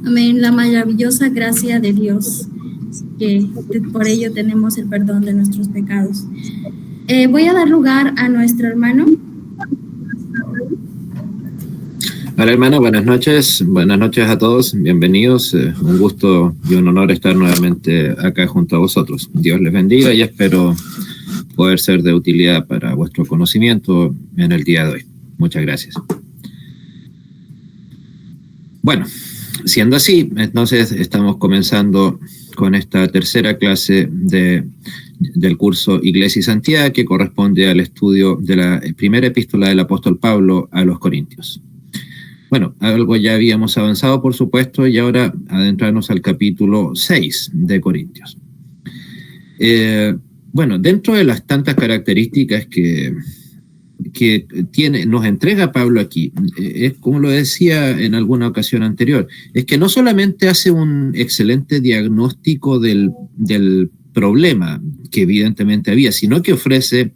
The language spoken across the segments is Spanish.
Amén. La maravillosa gracia de Dios, que por ello tenemos el perdón de nuestros pecados. Voy a dar lugar a nuestro hermano. Hola hermano, buenas noches a todos, bienvenidos, un gusto y un honor estar nuevamente acá junto a vosotros. Dios les bendiga y espero poder ser de utilidad para vuestro conocimiento en el día de hoy. Muchas gracias. Bueno, siendo así, entonces estamos comenzando con esta tercera clase del curso Iglesia y Santidad, que corresponde al estudio de la primera epístola del apóstol Pablo a los Corintios. Bueno, algo ya habíamos avanzado, por supuesto, y ahora adentrarnos al capítulo 6 de Corintios. Bueno, dentro de las tantas características que nos entrega Pablo aquí, es como lo decía en alguna ocasión anterior, es que no solamente hace un excelente diagnóstico del problema que evidentemente había, sino que ofrece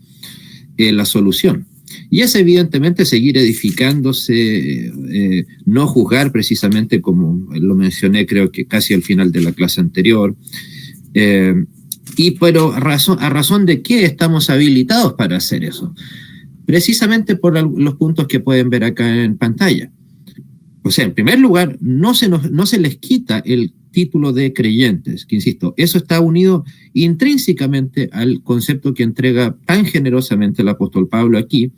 la solución. Y es evidentemente seguir edificándose, no juzgar precisamente como lo mencioné creo que casi al final de la clase anterior, pero a razón de qué estamos habilitados para hacer eso. Precisamente por los puntos que pueden ver acá en pantalla. O sea, en primer lugar, no se les quita el título de creyentes, que insisto, eso está unido intrínsecamente al concepto que entrega tan generosamente el apóstol Pablo aquí,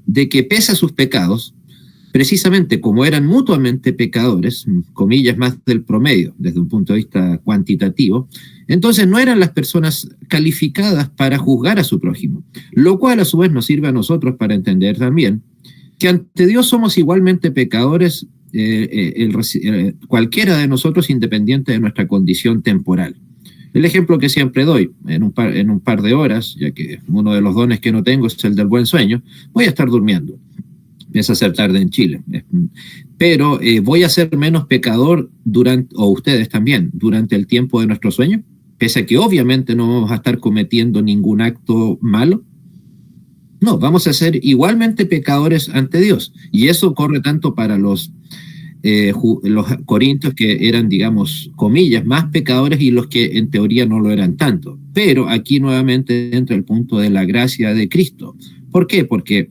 de que pese a sus pecados, precisamente como eran mutuamente pecadores, comillas más del promedio desde un punto de vista cuantitativo, entonces no eran las personas calificadas para juzgar a su prójimo, lo cual a su vez nos sirve a nosotros para entender también que ante Dios somos igualmente pecadores, cualquiera de nosotros, independiente de nuestra condición temporal. El ejemplo que siempre doy, en un par de horas, ya que uno de los dones que no tengo es el del buen sueño, voy a estar durmiendo. Empieza a ser tarde en Chile. Pero voy a ser menos pecador o ustedes también, durante el tiempo de nuestro sueño, pese a que obviamente no vamos a estar cometiendo ningún acto malo. No, vamos a ser igualmente pecadores ante Dios. Y eso corre tanto para los corintios que eran, digamos, comillas, más pecadores y los que en teoría no lo eran tanto. Pero aquí nuevamente entra el punto de la gracia de Cristo. ¿Por qué? Porque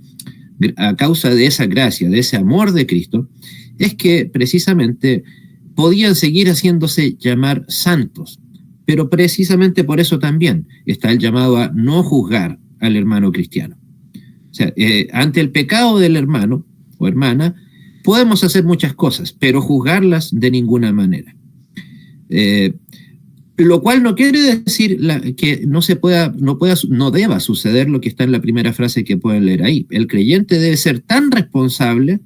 a causa de esa gracia, de ese amor de Cristo, es que precisamente podían seguir haciéndose llamar santos. Pero precisamente por eso también está el llamado a no juzgar al hermano cristiano. O sea, ante el pecado del hermano o hermana, podemos hacer muchas cosas, pero juzgarlas de ninguna manera. Lo cual no quiere decir que no deba suceder lo que está en la primera frase que pueden leer ahí. El creyente debe ser tan responsable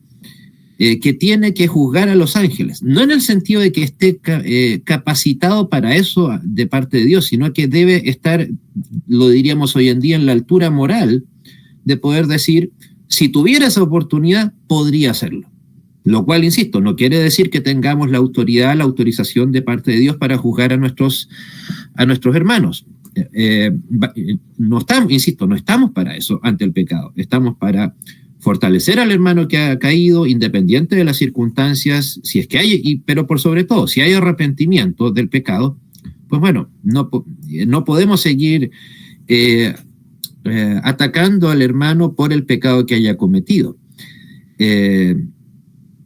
que tiene que juzgar a los ángeles. No en el sentido de que esté capacitado para eso de parte de Dios, sino que debe estar, lo diríamos hoy en día, en la altura moral de poder decir, si tuviera esa oportunidad, podría hacerlo. Lo cual, insisto, no quiere decir que tengamos la autoridad, la autorización de parte de Dios para juzgar a nuestros hermanos. No estamos para eso ante el pecado. Estamos para fortalecer al hermano que ha caído, independiente de las circunstancias, si es que hay, pero por sobre todo, si hay arrepentimiento del pecado, pues bueno, no podemos seguir atacando al hermano por el pecado que haya cometido.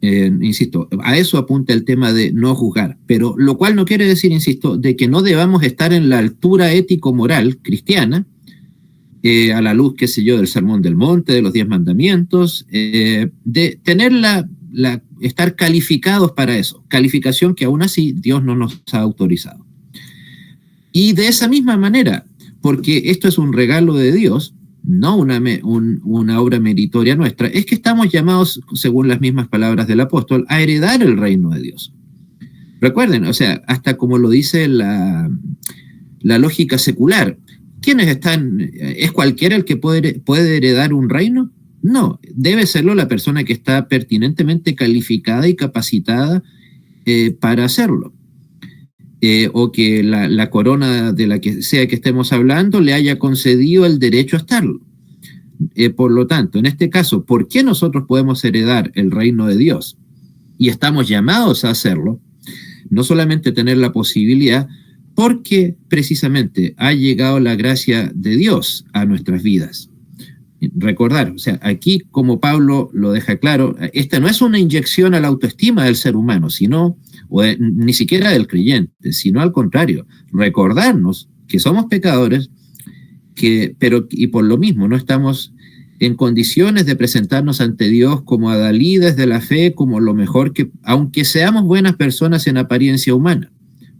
Insisto, a eso apunta el tema de no juzgar, pero lo cual no quiere decir, insisto, de que no debamos estar en la altura ético-moral cristiana, a la luz, qué sé yo, del Sermón del Monte, de los 10 mandamientos, de tener estar calificados para eso, calificación que aún así Dios no nos ha autorizado. Y de esa misma manera, porque esto es un regalo de Dios, no una obra meritoria nuestra, es que estamos llamados, según las mismas palabras del apóstol, a heredar el reino de Dios. Recuerden, o sea, hasta como lo dice la lógica secular, ¿quiénes están? ¿Es cualquiera el que puede heredar un reino? No, debe serlo la persona que está pertinentemente calificada y capacitada para hacerlo. O que la corona de la que sea que estemos hablando le haya concedido el derecho a estarlo. Por lo tanto, en este caso, ¿por qué nosotros podemos heredar el reino de Dios? Y estamos llamados a hacerlo. no solamente tener la posibilidad, porque precisamente ha llegado la gracia de Dios a nuestras vidas. Recordar, o sea, aquí como Pablo lo deja claro, esta no es una inyección a la autoestima del ser humano, sino, ni siquiera del creyente, sino al contrario, recordarnos que somos pecadores, y por lo mismo no estamos en condiciones de presentarnos ante Dios como adalides de la fe, como lo mejor que, aunque seamos buenas personas en apariencia humana.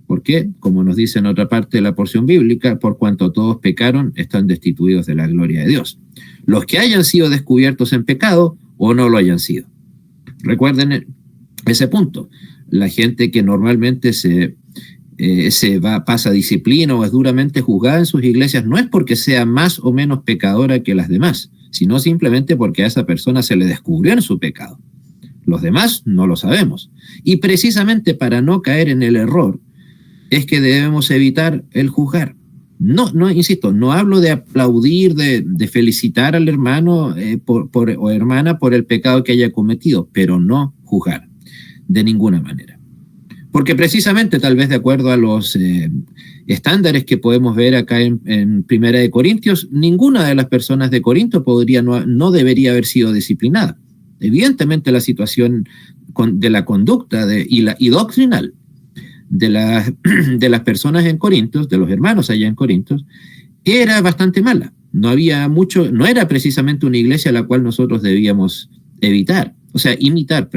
¿Por qué? Como nos dice en otra parte de la porción bíblica, por cuanto todos pecaron, están destituidos de la gloria de Dios. Los que hayan sido descubiertos en pecado o no lo hayan sido. Recuerden ese punto. La gente que normalmente pasa disciplina o es duramente juzgada en sus iglesias no es porque sea más o menos pecadora que las demás, sino simplemente porque a esa persona se le descubrió en su pecado. Los demás no lo sabemos. Y precisamente para no caer en el error, es que debemos evitar el juzgar. No, insisto, no hablo de aplaudir, de felicitar al hermano o hermana por el pecado que haya cometido, pero no juzgar, de ninguna manera. Porque precisamente, tal vez de acuerdo a los estándares que podemos ver acá en Primera de Corintios, ninguna de las personas de Corinto no debería haber sido disciplinada. Evidentemente la situación de la conducta y doctrinal de las personas en Corinto, de los hermanos allá en Corinto, era bastante mala. No era precisamente una iglesia a la cual nosotros debíamos imitar.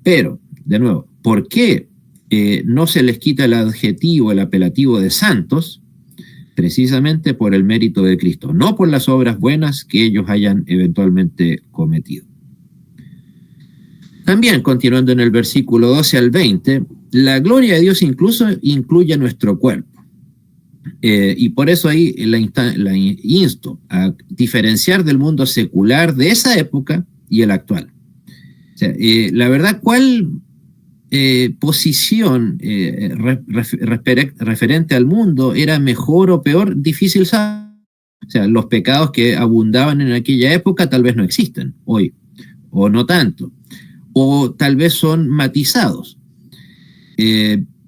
Pero, de nuevo, ¿por qué no se les quita el adjetivo, el apelativo de santos? Precisamente por el mérito de Cristo, no por las obras buenas que ellos hayan eventualmente cometido. También, continuando en el versículo 12 al 20, la gloria de Dios incluso incluye nuestro cuerpo. Y por eso ahí la insto a diferenciar del mundo secular de esa época y el actual. O sea, la verdad, ¿cuál posición referente al mundo era mejor o peor? Difícil saber. O sea, los pecados que abundaban en aquella época tal vez no existen hoy, o no tanto, o tal vez son matizados.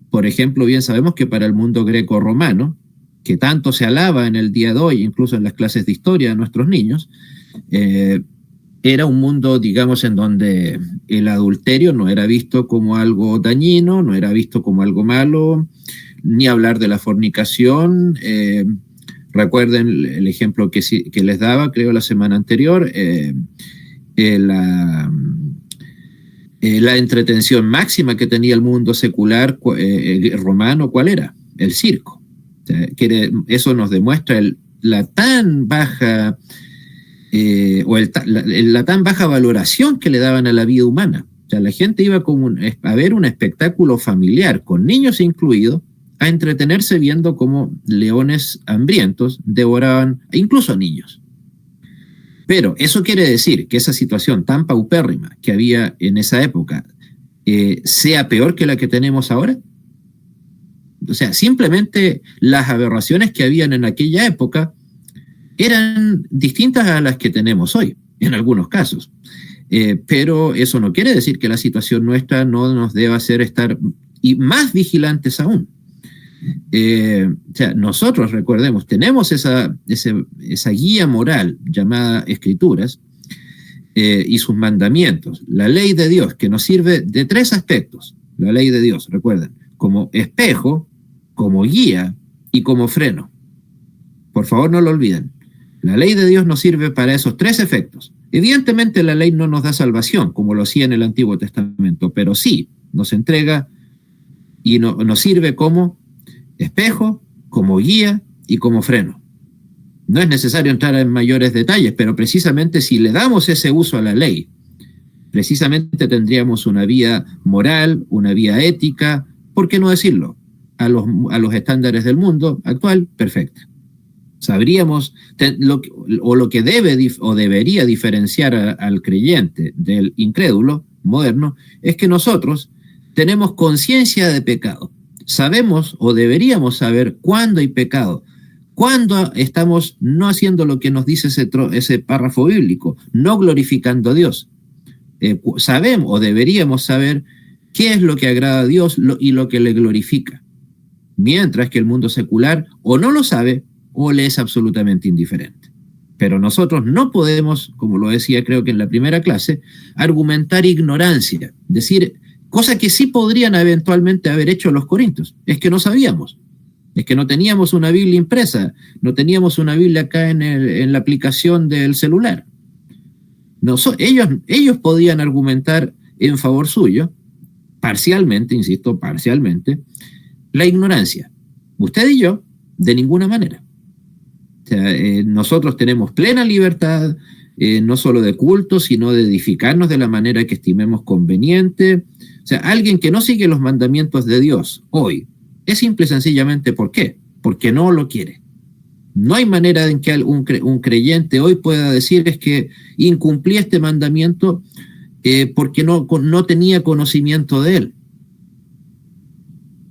Por ejemplo, bien sabemos que para el mundo greco-romano, que tanto se alaba en el día de hoy, incluso en las clases de historia de nuestros niños, era un mundo, digamos, en donde el adulterio no era visto como algo dañino, no era visto como algo malo, ni hablar de la fornicación. Recuerden el ejemplo que les daba, creo, la semana anterior, la entretención máxima que tenía el mundo secular romano, ¿cuál era? El circo. O sea, eso nos demuestra la tan baja la tan baja valoración que le daban a la vida humana. O sea, la gente iba a ver un espectáculo familiar, con niños incluidos, a entretenerse viendo cómo leones hambrientos devoraban incluso a niños. Pero eso quiere decir que esa situación tan paupérrima que había en esa época sea peor que la que tenemos ahora. O sea, simplemente las aberraciones que habían en aquella época eran distintas a las que tenemos hoy, en algunos casos. Pero eso no quiere decir que la situación nuestra no nos deba hacer estar más vigilantes aún. O sea, nosotros, recordemos, tenemos esa guía moral llamada Escrituras y sus mandamientos, la ley de Dios, que nos sirve de tres aspectos. La ley de Dios, recuerden, como espejo, como guía y como freno. Por favor, no lo olviden. La ley de Dios nos sirve para esos tres efectos. Evidentemente la ley no nos da salvación, como lo hacía en el Antiguo Testamento, pero sí nos entrega y nos sirve como espejo, como guía y como freno. No es necesario entrar en mayores detalles, pero precisamente si le damos ese uso a la ley, precisamente tendríamos una vía moral, una vía ética, ¿por qué no decirlo? A los estándares del mundo actual, perfecta. Sabríamos lo que debe o debería diferenciar al creyente del incrédulo moderno es que nosotros tenemos conciencia de pecado. Sabemos o deberíamos saber cuándo hay pecado, cuándo estamos no haciendo lo que nos dice ese párrafo bíblico, no glorificando a Dios. Sabemos o deberíamos saber qué es lo que agrada a Dios y lo que le glorifica. Mientras que el mundo secular o no lo sabe o le es absolutamente indiferente. Pero nosotros no podemos, como lo decía creo que en la primera clase, argumentar ignorancia, decir cosas que sí podrían eventualmente haber hecho los corintios. Es que no sabíamos, es que no teníamos una Biblia impresa, no teníamos una Biblia acá en la aplicación del celular. Ellos podían argumentar en favor suyo, parcialmente, insisto, parcialmente, la ignorancia. Usted y yo, de ninguna manera. O sea, nosotros tenemos plena libertad, no solo de culto, sino de edificarnos de la manera que estimemos conveniente. O sea, alguien que no sigue los mandamientos de Dios hoy, es simple y sencillamente ¿por qué? Porque no lo quiere. No hay manera en que un creyente hoy pueda decir es que incumplí este mandamiento porque no tenía conocimiento de él.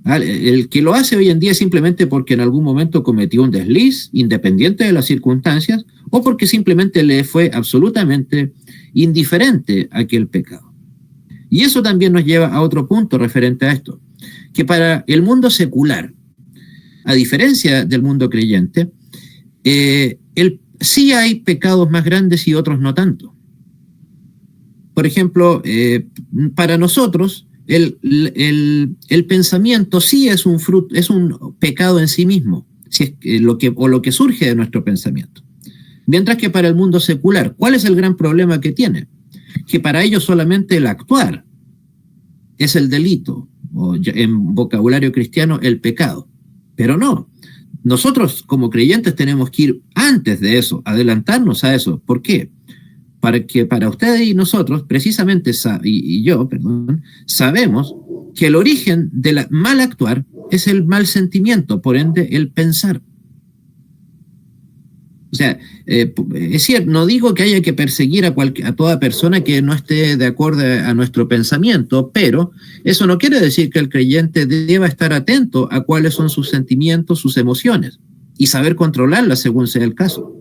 El que lo hace hoy en día es simplemente porque en algún momento cometió un desliz, independiente de las circunstancias, o porque simplemente le fue absolutamente indiferente aquel pecado. Y eso también nos lleva a otro punto referente a esto, que para el mundo secular, a diferencia del mundo creyente, sí hay pecados más grandes y otros no tanto. Por ejemplo, para nosotros, el pensamiento sí es un pecado en sí mismo, si es lo que surge de nuestro pensamiento. Mientras que para el mundo secular, ¿cuál es el gran problema que tiene? Que para ellos solamente el actuar es el delito, o en vocabulario cristiano, el pecado. Pero no, nosotros como creyentes tenemos que ir antes de eso, adelantarnos a eso. ¿Por qué? Para ustedes y nosotros, precisamente, sabemos que el origen del mal actuar es el mal sentimiento, por ende, el pensar. O sea, es cierto, no digo que haya que perseguir a toda persona que no esté de acuerdo a nuestro pensamiento, pero eso no quiere decir que el creyente deba estar atento a cuáles son sus sentimientos, sus emociones, y saber controlarlas según sea el caso.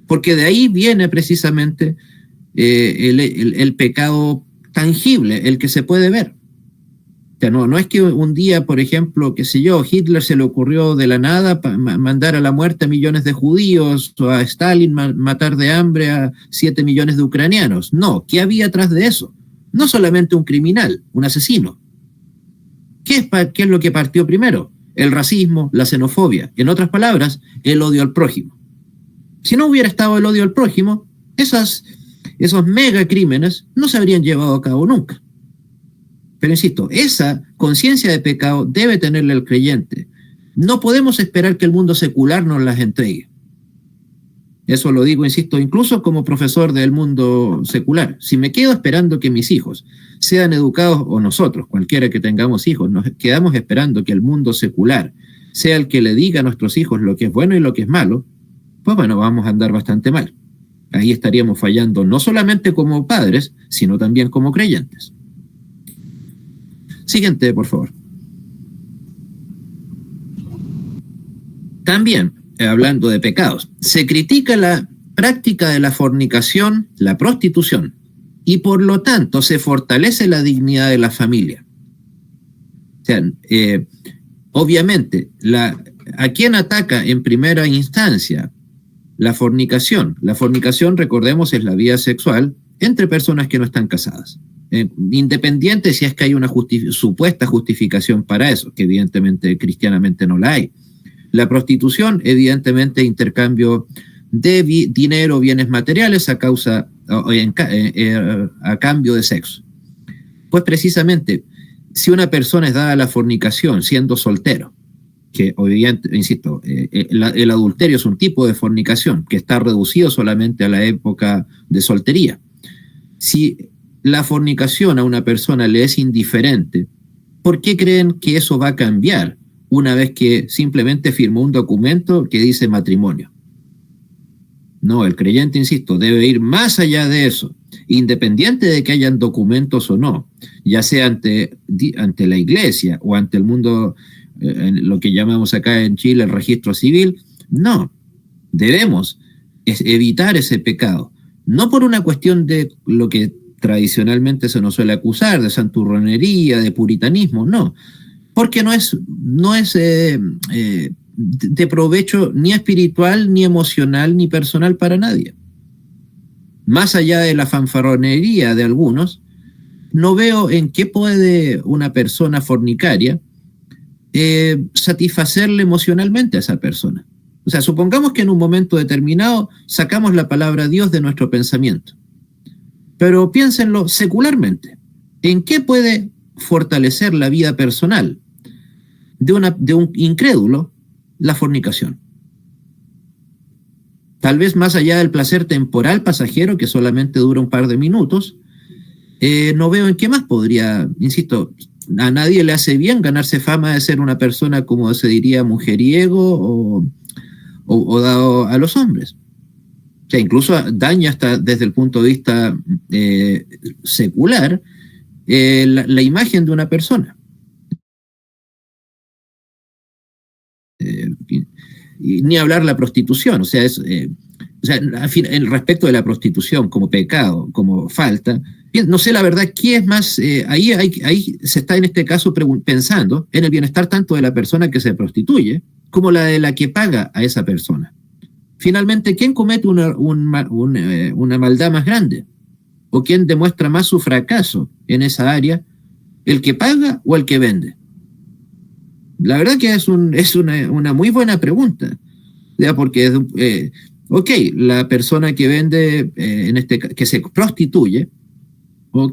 Porque de ahí viene precisamente el pecado tangible, el que se puede ver. O sea, no es que un día, por ejemplo, qué sé yo, Hitler se le ocurrió de la nada mandar a la muerte a millones de judíos, o a Stalin matar de hambre a 7 millones de ucranianos. No, ¿qué había atrás de eso? No solamente un criminal, un asesino. ¿Qué es lo que partió primero? El racismo, la xenofobia. En otras palabras, el odio al prójimo. Si no hubiera estado el odio al prójimo, esos mega crímenes no se habrían llevado a cabo nunca. Pero insisto, esa conciencia de pecado debe tenerle el creyente. No podemos esperar que el mundo secular nos las entregue. Eso lo digo, insisto, incluso como profesor del mundo secular. Si me quedo esperando que mis hijos sean educados, o nosotros, cualquiera que tengamos hijos, nos quedamos esperando que el mundo secular sea el que le diga a nuestros hijos lo que es bueno y lo que es malo, pues bueno, vamos a andar bastante mal. Ahí estaríamos fallando no solamente como padres, sino también como creyentes. Siguiente, por favor. También, hablando de pecados, se critica la práctica de la fornicación, la prostitución, y por lo tanto se fortalece la dignidad de la familia. O sea, obviamente, ¿a quién ataca en primera instancia la fornicación? La fornicación, recordemos, es la vida sexual entre personas que no están casadas. Independiente si es que hay una supuesta justificación para eso, que evidentemente cristianamente no la hay. La prostitución, evidentemente, intercambio de dinero, bienes materiales a cambio de sexo. Pues precisamente, si una persona es dada a la fornicación siendo soltero, que obviamente, insisto, el adulterio es un tipo de fornicación que está reducido solamente a la época de soltería. Si la fornicación a una persona le es indiferente, ¿por qué creen que eso va a cambiar una vez que simplemente firmó un documento que dice matrimonio? No, el creyente, insisto, debe ir más allá de eso, independiente de que hayan documentos o no, ya sea ante la iglesia o ante el mundo, lo que llamamos acá en Chile el registro civil. No, debemos evitar ese pecado, no por una cuestión de lo que tradicionalmente se nos suele acusar de santurronería, de puritanismo, no, porque no es de provecho ni espiritual, ni emocional, ni personal para nadie. Más allá de la fanfarronería de algunos, no veo en qué puede una persona fornicaria satisfacerle emocionalmente a esa persona. O sea, supongamos que en un momento determinado sacamos la palabra Dios de nuestro pensamiento. Pero piénsenlo secularmente. ¿En qué puede fortalecer la vida personal de un incrédulo la fornicación? Tal vez más allá del placer temporal pasajero que solamente dura un par de minutos, no veo en qué más podría, insisto, a nadie le hace bien ganarse fama de ser una persona, como se diría, mujeriego o dado a los hombres. O sea, incluso daña hasta desde el punto de vista secular la imagen de una persona. Y ni hablar la prostitución, o sea, el respecto de la prostitución como pecado, como falta, no sé la verdad qué es más, ahí se está en este caso pensando en el bienestar tanto de la persona que se prostituye como la de la que paga a esa persona. Finalmente, ¿quién comete una maldad más grande? ¿O quién demuestra más su fracaso en esa área? ¿El que paga o el que vende? La verdad que es una muy buena pregunta, ¿ya? Porque, la persona que vende, que se prostituye,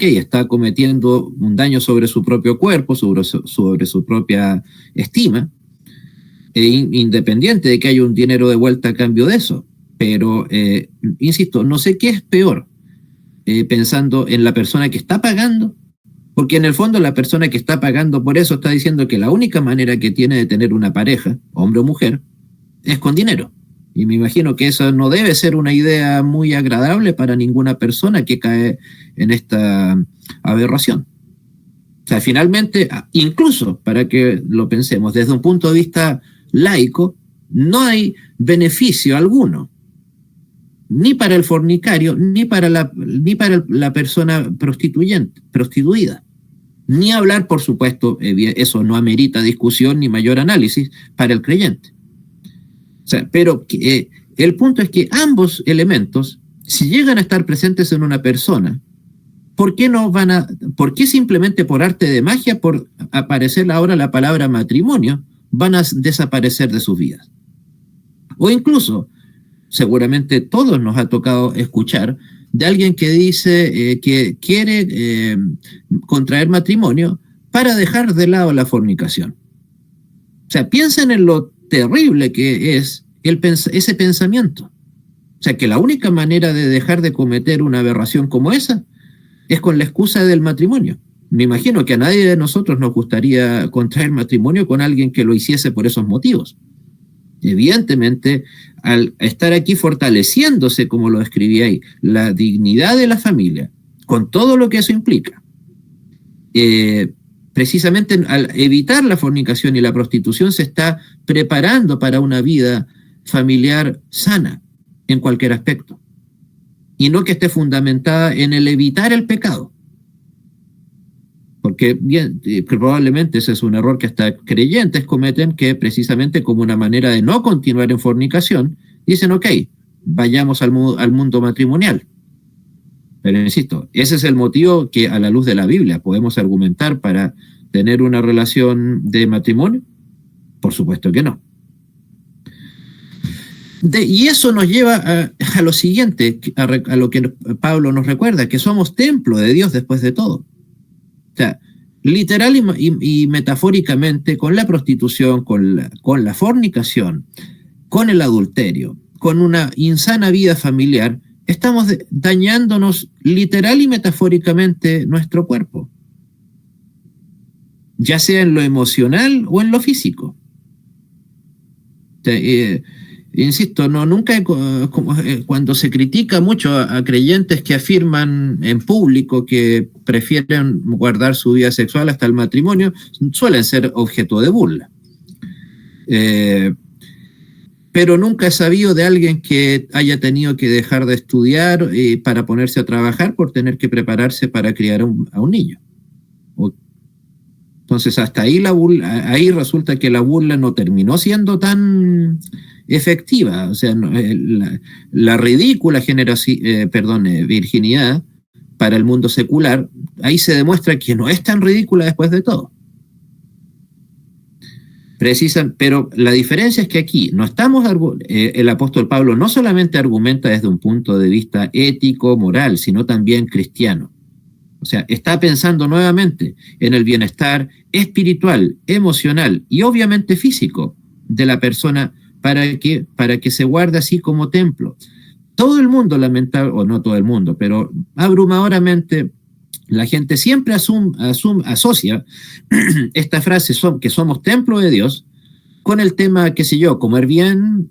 está cometiendo un daño sobre su propio cuerpo, sobre su propia estima, independiente de que haya un dinero de vuelta a cambio de eso. Pero, insisto, no sé qué es peor, pensando en la persona que está pagando, porque en el fondo la persona que está pagando por eso está diciendo que la única manera que tiene de tener una pareja, hombre o mujer, es con dinero. Y me imagino que eso no debe ser una idea muy agradable para ninguna persona que cae en esta aberración. O sea, finalmente, incluso para que lo pensemos desde un punto de vista laico, no hay beneficio alguno, ni para el fornicario, ni para la persona prostituida. Ni hablar, por supuesto, eso no amerita discusión ni mayor análisis para el creyente. O sea, pero el punto es que ambos elementos, si llegan a estar presentes en una persona, ¿por qué simplemente por arte de magia, por aparecer ahora la palabra matrimonio, van a desaparecer de sus vidas? O incluso, seguramente todos nos ha tocado escuchar de alguien que dice que quiere contraer matrimonio para dejar de lado la fornicación. O sea, piensen en lo terrible que es ese pensamiento. O sea, que la única manera de dejar de cometer una aberración como esa es con la excusa del matrimonio. Me imagino que a nadie de nosotros nos gustaría contraer matrimonio con alguien que lo hiciese por esos motivos. Evidentemente, al estar aquí fortaleciéndose, como lo escribí ahí, la dignidad de la familia, con todo lo que eso implica, precisamente al evitar la fornicación y la prostitución se está preparando para una vida familiar sana en cualquier aspecto, y no que esté fundamentada en el evitar el pecado. Porque probablemente ese es un error que hasta creyentes cometen, que precisamente como una manera de no continuar en fornicación, dicen, vayamos al mundo matrimonial. Pero insisto, ese es el motivo que a la luz de la Biblia podemos argumentar para tener una relación de matrimonio. Por supuesto que no. Y eso nos lleva a lo siguiente, a lo que Pablo nos recuerda, que somos templo de Dios después de todo. O sea, literal y metafóricamente, con la prostitución, con la fornicación, con el adulterio, con una insana vida familiar, estamos dañándonos literal y metafóricamente nuestro cuerpo, ya sea en lo emocional o en lo físico. O sea, insisto, nunca cuando se critica mucho a creyentes que afirman en público que prefieren guardar su vida sexual hasta el matrimonio, suelen ser objeto de burla. pero nunca he sabido de alguien que haya tenido que dejar de estudiar para ponerse a trabajar por tener que prepararse para criar a un niño. Entonces, hasta ahí ahí resulta que la burla no terminó siendo tan efectiva. O sea, la ridícula virginidad para el mundo secular, ahí se demuestra que no es tan ridícula después de todo. Pero la diferencia es que aquí no estamos, el apóstol Pablo no solamente argumenta desde un punto de vista ético, moral, sino también cristiano. O sea, está pensando nuevamente en el bienestar espiritual, emocional y obviamente físico de la persona para que se guarde así como templo. Todo el mundo, o no todo el mundo, pero abrumadoramente la gente siempre asocia esta frase que somos templo de Dios con el tema, qué sé yo, comer bien,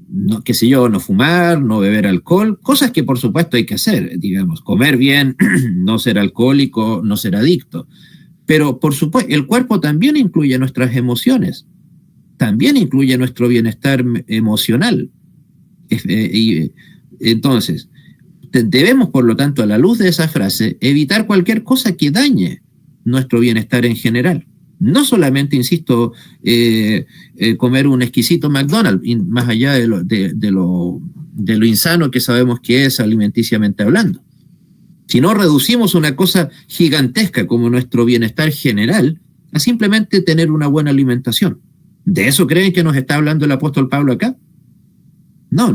no, qué sé yo, no fumar, no beber alcohol, cosas que por supuesto hay que hacer, digamos, comer bien, no ser alcohólico, no ser adicto. Pero por supuesto, el cuerpo también incluye nuestras emociones, también incluye nuestro bienestar emocional. Y entonces, debemos, por lo tanto, a la luz de esa frase, evitar cualquier cosa que dañe nuestro bienestar en general. No solamente, insisto, comer un exquisito McDonald's, más allá de lo insano que sabemos que es alimenticiamente hablando. Si no reducimos una cosa gigantesca como nuestro bienestar general a simplemente tener una buena alimentación. ¿De eso creen que nos está hablando el apóstol Pablo acá? No,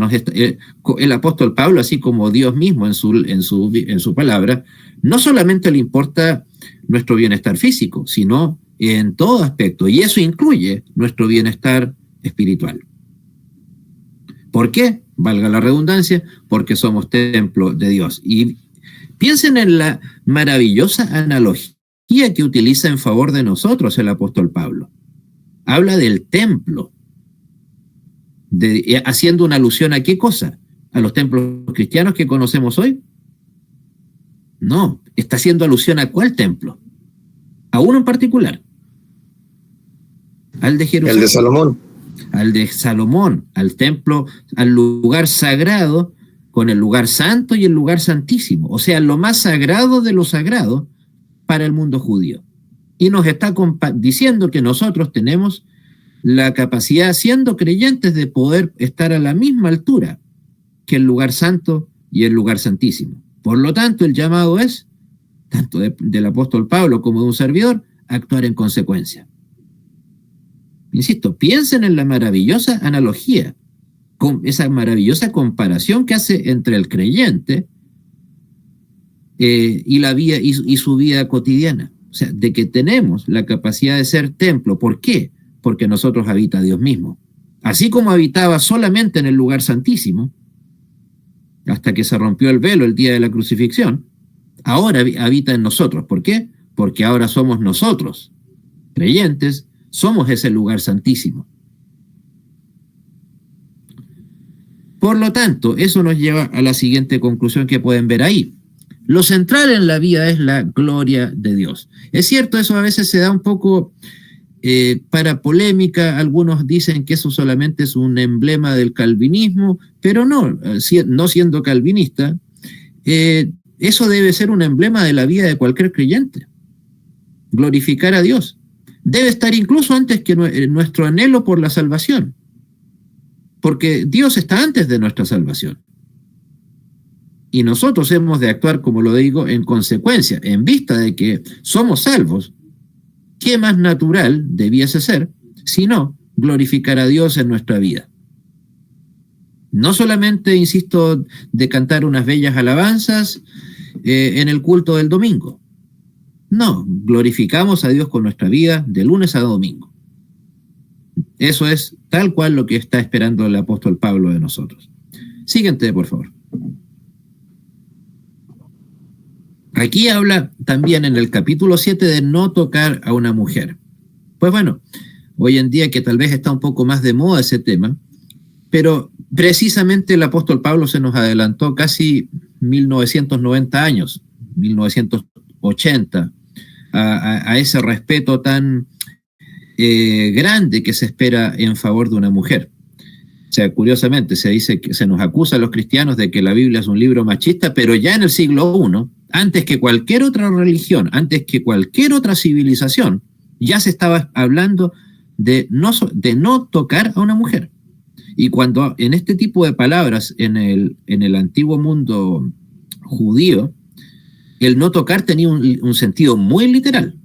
el apóstol Pablo, así como Dios mismo en su palabra, no solamente le importa nuestro bienestar físico, sino en todo aspecto, y eso incluye nuestro bienestar espiritual. ¿Por qué? Valga la redundancia, porque somos templo de Dios. Y piensen en la maravillosa analogía que utiliza en favor de nosotros el apóstol Pablo. Habla del templo, haciendo una alusión a qué cosa, a los templos cristianos que conocemos hoy. No, está haciendo alusión a ¿cuál templo? A uno en particular. Al de Jerusalén. El de Salomón. Al de Salomón, al templo, al lugar sagrado, con el lugar santo y el lugar santísimo. O sea, lo más sagrado de lo sagrado para el mundo judío. Y nos está diciendo que nosotros tenemos la capacidad, siendo creyentes, de poder estar a la misma altura que el lugar santo y el lugar santísimo. Por lo tanto, el llamado es, tanto del apóstol Pablo como de un servidor, actuar en consecuencia. Insisto, piensen en la maravillosa analogía, con esa maravillosa comparación que hace entre el creyente y la vida y su vida cotidiana. O sea, de que tenemos la capacidad de ser templo. ¿Por qué? Porque nosotros habita Dios mismo. Así como habitaba solamente en el lugar santísimo, hasta que se rompió el velo el día de la crucifixión, ahora habita en nosotros. ¿Por qué? Porque ahora somos nosotros, creyentes, somos ese lugar santísimo. Por lo tanto, eso nos lleva a la siguiente conclusión que pueden ver ahí. Lo central en la vida es la gloria de Dios. Es cierto, eso a veces se da un poco para polémica. Algunos dicen que eso solamente es un emblema del calvinismo, pero no siendo calvinista, eso debe ser un emblema de la vida de cualquier creyente. Glorificar a Dios. Debe estar incluso antes que nuestro anhelo por la salvación, porque Dios está antes de nuestra salvación. Y nosotros hemos de actuar, como lo digo, en consecuencia, en vista de que somos salvos. ¿Qué más natural debiese ser sino glorificar a Dios en nuestra vida? No solamente, insisto, de cantar unas bellas alabanzas en el culto del domingo. No, glorificamos a Dios con nuestra vida de lunes a domingo. Eso es tal cual lo que está esperando el apóstol Pablo de nosotros. Siguiente, por favor. Aquí habla también en el capítulo 7 de no tocar a una mujer. Pues bueno, hoy en día que tal vez está un poco más de moda ese tema, pero precisamente el apóstol Pablo se nos adelantó casi 1990 años, 1980, a ese respeto tan grande que se espera en favor de una mujer. O sea, curiosamente se dice que se nos acusa a los cristianos de que la Biblia es un libro machista, pero ya en el siglo I, antes que cualquier otra religión, antes que cualquier otra civilización, ya se estaba hablando de no tocar a una mujer. Y cuando en este tipo de palabras, en el antiguo mundo judío, el no tocar tenía un sentido muy literal.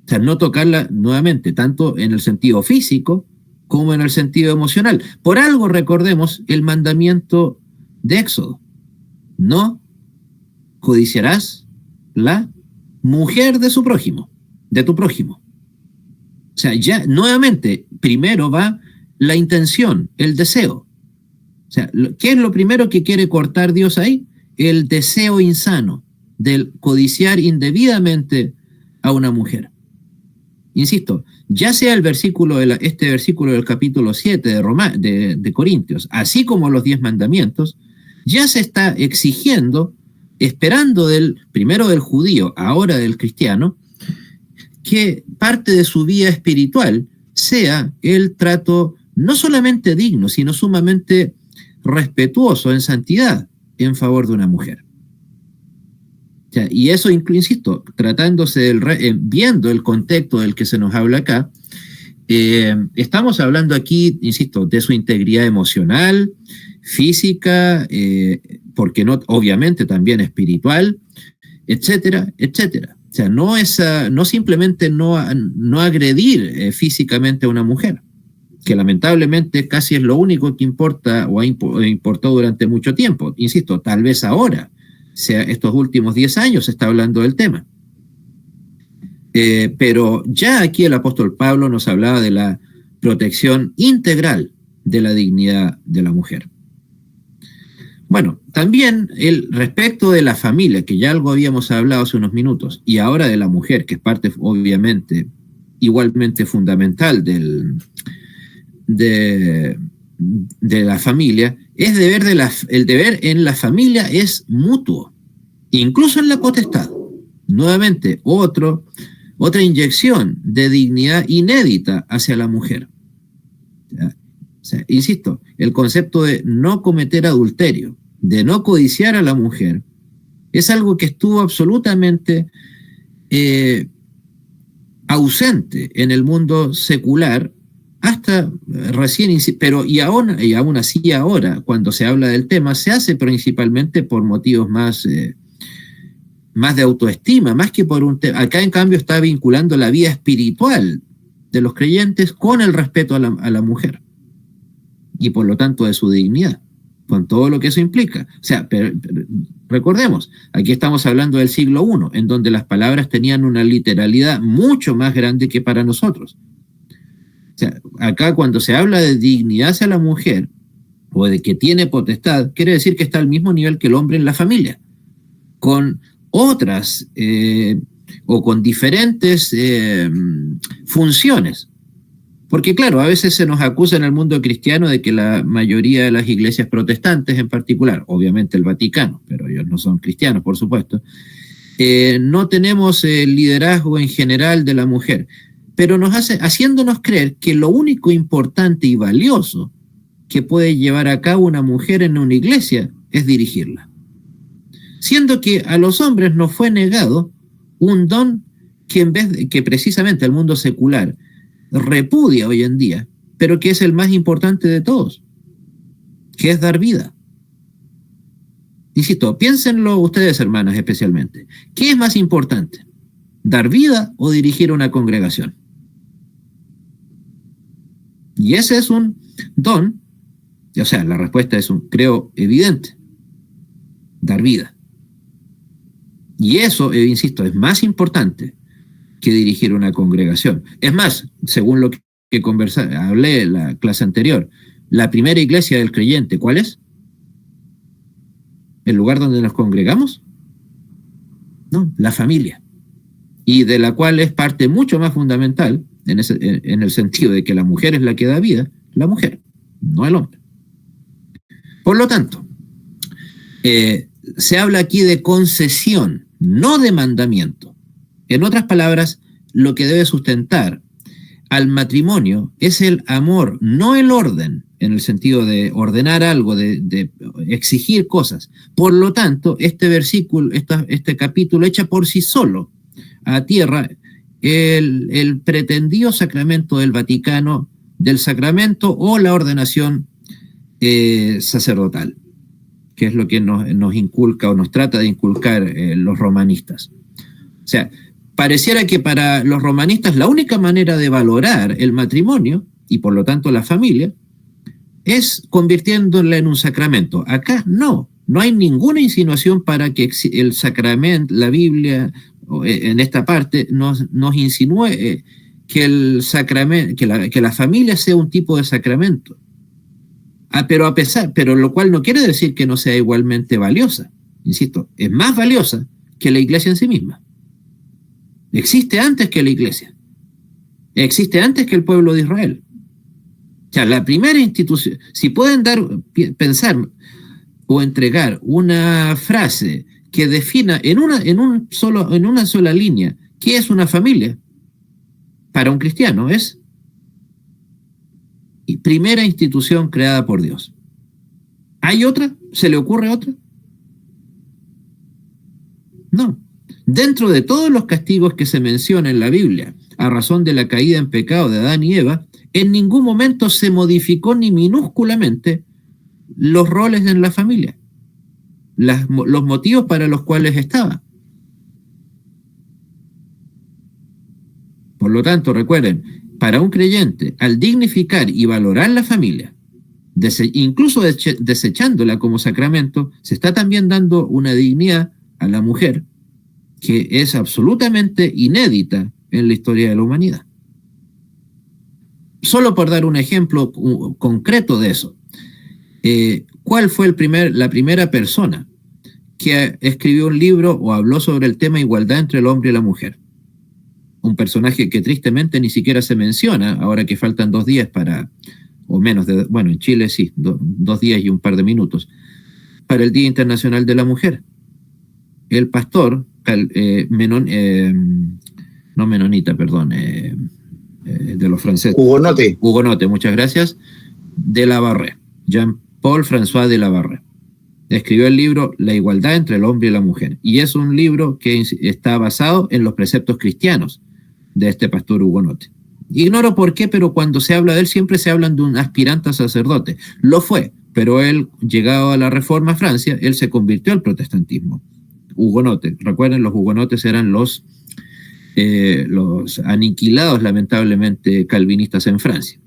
O sea, no tocarla nuevamente, tanto en el sentido físico como en el sentido emocional. Por algo recordemos el mandamiento de Éxodo. No codiciarás la mujer de su prójimo, de tu prójimo. O sea, ya nuevamente, primero va la intención, el deseo. O sea, ¿qué es lo primero que quiere cortar Dios ahí? El deseo insano del codiciar indebidamente a una mujer. Insisto, ya sea este versículo del capítulo 7 de Corintios, así como los 10 mandamientos, ya se está exigiendo, esperando primero del judío, ahora del cristiano, que parte de su vida espiritual sea el trato no solamente digno, sino sumamente respetuoso en santidad en favor de una mujer. O sea, y eso, insisto, tratándose viendo el contexto del que se nos habla acá, estamos hablando aquí, insisto, de su integridad emocional, física, porque no, obviamente también espiritual, etcétera, etcétera. O sea, no simplemente no agredir físicamente a una mujer, que lamentablemente casi es lo único que importa o ha importado durante mucho tiempo. Insisto, tal vez ahora, estos últimos 10 años se está hablando del tema. Pero ya aquí el apóstol Pablo nos hablaba de la protección integral de la dignidad de la mujer. Bueno, también respecto de la familia, que ya algo habíamos hablado hace unos minutos, y ahora de la mujer, que es parte obviamente igualmente fundamental de la familia, el deber en la familia es mutuo, incluso en la potestad. Nuevamente, otra inyección de dignidad inédita hacia la mujer. O sea, insisto, el concepto de no cometer adulterio, de no codiciar a la mujer, es algo que estuvo absolutamente ausente en el mundo secular hasta recién, pero y aún así ahora, cuando se habla del tema, se hace principalmente por motivos más de autoestima, más que por un tema. Acá, en cambio, está vinculando la vida espiritual de los creyentes con el respeto a la mujer y por lo tanto de su dignidad, con todo lo que eso implica. O sea, pero recordemos, aquí estamos hablando del siglo I, en donde las palabras tenían una literalidad mucho más grande que para nosotros. O sea, acá cuando se habla de dignidad hacia la mujer o de que tiene potestad, quiere decir que está al mismo nivel que el hombre en la familia, con otras o con diferentes funciones. Porque claro, a veces se nos acusa en el mundo cristiano de que la mayoría de las iglesias protestantes en particular, obviamente el Vaticano, pero ellos no son cristianos, por supuesto, no tenemos el liderazgo en general de la mujer, pero haciéndonos creer que lo único importante y valioso que puede llevar a cabo una mujer en una iglesia es dirigirla. Siendo que a los hombres nos fue negado un don que precisamente el mundo secular repudia hoy en día, pero que es el más importante de todos, que es dar vida. Insisto, piénsenlo ustedes, hermanas, especialmente. ¿Qué es más importante? ¿Dar vida o dirigir una congregación? Y ese es un don, o sea, la respuesta es creo, evidente. Dar vida. Y eso, insisto, es más importante que dirigir una congregación. Es más, según lo que hablé en la clase anterior, la primera iglesia del creyente, ¿cuál es? ¿El lugar donde nos congregamos? No, la familia. Y de la cual es parte mucho más fundamental, en el sentido de que la mujer es la que da vida, la mujer, no el hombre. Por lo tanto, se habla aquí de concesión, no de mandamiento. En otras palabras, lo que debe sustentar al matrimonio es el amor, no el orden, en el sentido de ordenar algo, de exigir cosas. Por lo tanto, este versículo, este capítulo echa por sí solo a tierra el pretendido sacramento del Vaticano, del sacramento o la ordenación sacerdotal, que es lo que nos inculca o nos trata de inculcar los romanistas. O sea, pareciera que para los romanistas la única manera de valorar el matrimonio y por lo tanto la familia es convirtiéndola en un sacramento. Acá no hay ninguna insinuación para que el sacramento, la Biblia, en esta parte, nos insinúe que el sacramento, que la familia sea un tipo de sacramento. Pero lo cual no quiere decir que no sea igualmente valiosa. Insisto, es más valiosa que la iglesia en sí misma. Existe antes que la iglesia. Existe antes que el pueblo de Israel. O sea, la primera institución, si pueden pensar o entregar una frase que defina en una sola línea qué es una familia para un cristiano, es primera institución creada por Dios. ¿Hay otra? ¿Se le ocurre otra? No. Dentro de todos los castigos que se mencionan en la Biblia a razón de la caída en pecado de Adán y Eva, en ningún momento se modificó ni minúsculamente los roles en la familia, los motivos para los cuales estaba. Por lo tanto, recuerden, para un creyente, al dignificar y valorar la familia, incluso desechándola como sacramento, se está también dando una dignidad a la mujer que es absolutamente inédita en la historia de la humanidad. Solo por dar un ejemplo concreto de eso, ¿cuál fue la primera persona que escribió un libro o habló sobre el tema igualdad entre el hombre y la mujer? Un personaje que tristemente ni siquiera se menciona, ahora que faltan 2 días o menos, bueno, en Chile sí, 2 días y un par de minutos, para el Día Internacional de la Mujer. El pastor, de los franceses. Hugonote, muchas gracias, de la Barré, Jean-Paul François de la Barré. Escribió el libro La igualdad entre el hombre y la mujer, y es un libro que está basado en los preceptos cristianos de este pastor hugonote. Ignoro por qué, pero cuando se habla de él siempre se hablan de un aspirante a sacerdote. Lo fue, pero él, llegado a la Reforma a Francia, él se convirtió al protestantismo. Hugonote, recuerden, los hugonotes eran los aniquilados lamentablemente calvinistas en Francia.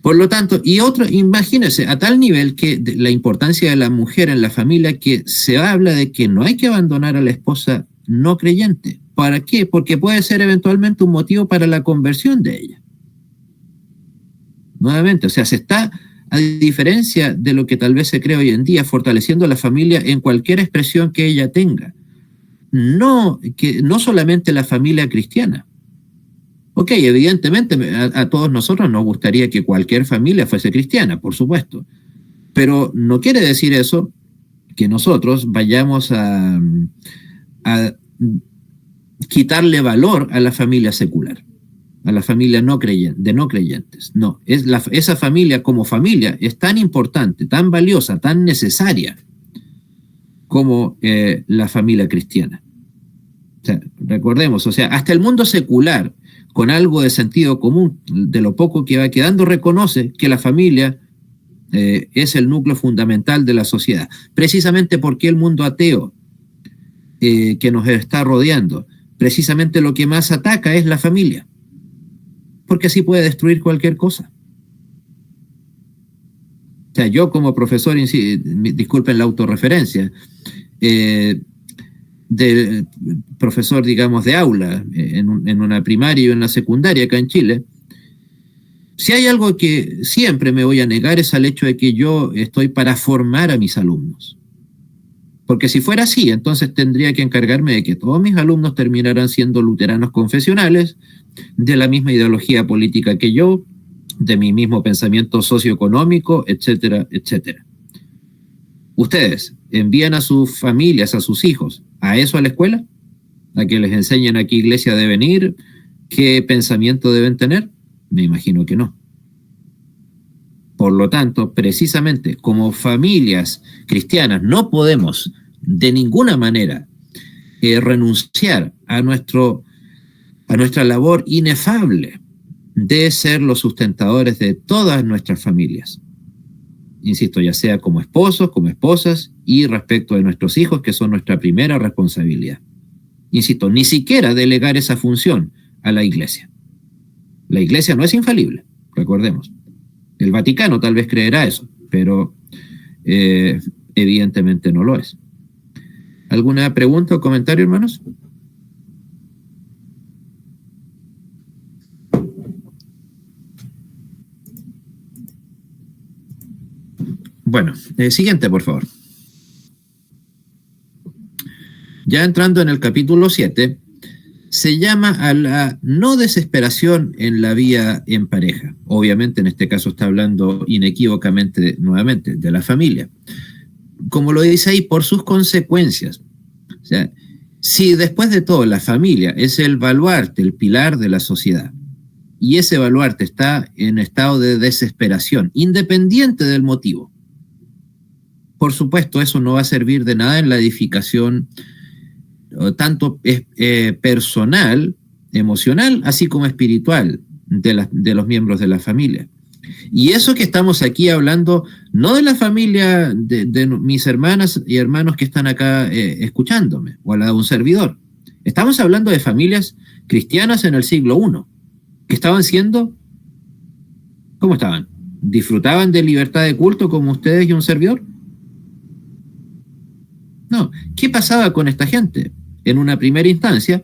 Por lo tanto, imagínense, a tal nivel que la importancia de la mujer en la familia, que se habla de que no hay que abandonar a la esposa no creyente. ¿Para qué? Porque puede ser eventualmente un motivo para la conversión de ella. Nuevamente, o sea, se está, a diferencia de lo que tal vez se cree hoy en día, fortaleciendo a la familia en cualquier expresión que ella tenga. No solamente la familia cristiana. Ok, evidentemente a todos nosotros nos gustaría que cualquier familia fuese cristiana, por supuesto. Pero no quiere decir eso que nosotros vayamos a quitarle valor a la familia secular, a la familia de no creyentes. No, esa familia como familia es tan importante, tan valiosa, tan necesaria como la familia cristiana. O sea, recordemos, o sea, hasta el mundo secular, con algo de sentido común, de lo poco que va quedando, reconoce que la familia es el núcleo fundamental de la sociedad. Precisamente porque el mundo ateo que nos está rodeando, precisamente lo que más ataca es la familia, porque así puede destruir cualquier cosa. O sea, yo como profesor, disculpen la autorreferencia, del profesor, digamos, de aula, en una primaria y en una secundaria acá en Chile, si hay algo que siempre me voy a negar es al hecho de que yo estoy para formar a mis alumnos. Porque si fuera así, entonces tendría que encargarme de que todos mis alumnos terminaran siendo luteranos confesionales, de la misma ideología política que yo, de mi mismo pensamiento socioeconómico, etcétera, etcétera. ¿Ustedes envían a sus familias, a sus hijos, a eso a la escuela? ¿A que les enseñen a qué iglesia deben ir? ¿Qué pensamiento deben tener? Me imagino que no. Por lo tanto, precisamente como familias cristianas no podemos de ninguna manera renunciar a nuestra labor inefable de ser los sustentadores de todas nuestras familias. Insisto, ya sea como esposos, como esposas y respecto de nuestros hijos, que son nuestra primera responsabilidad. Insisto, ni siquiera delegar esa función a la Iglesia. La Iglesia no es infalible, recordemos. El Vaticano tal vez creerá eso, pero evidentemente no lo es. ¿Alguna pregunta o comentario, hermanos? Bueno, siguiente, por favor. Ya entrando en el capítulo 7, se llama a la no desesperación en la vida en pareja. Obviamente, en este caso está hablando inequívocamente, nuevamente, de la familia. Como lo dice ahí, por sus consecuencias. O sea, si después de todo la familia es el baluarte, el pilar de la sociedad, y ese baluarte está en estado de desesperación, independiente del motivo, por supuesto, eso no va a servir de nada en la edificación tanto personal, emocional, así como espiritual de los miembros de la familia. Y eso que estamos aquí hablando, no de la familia de mis hermanas y hermanos que están acá escuchándome, o a la de un servidor. Estamos hablando de familias cristianas en el siglo I, que estaban siendo, ¿cómo estaban? ¿Disfrutaban de libertad de culto como ustedes y un servidor? No. ¿Qué pasaba con esta gente? En una primera instancia,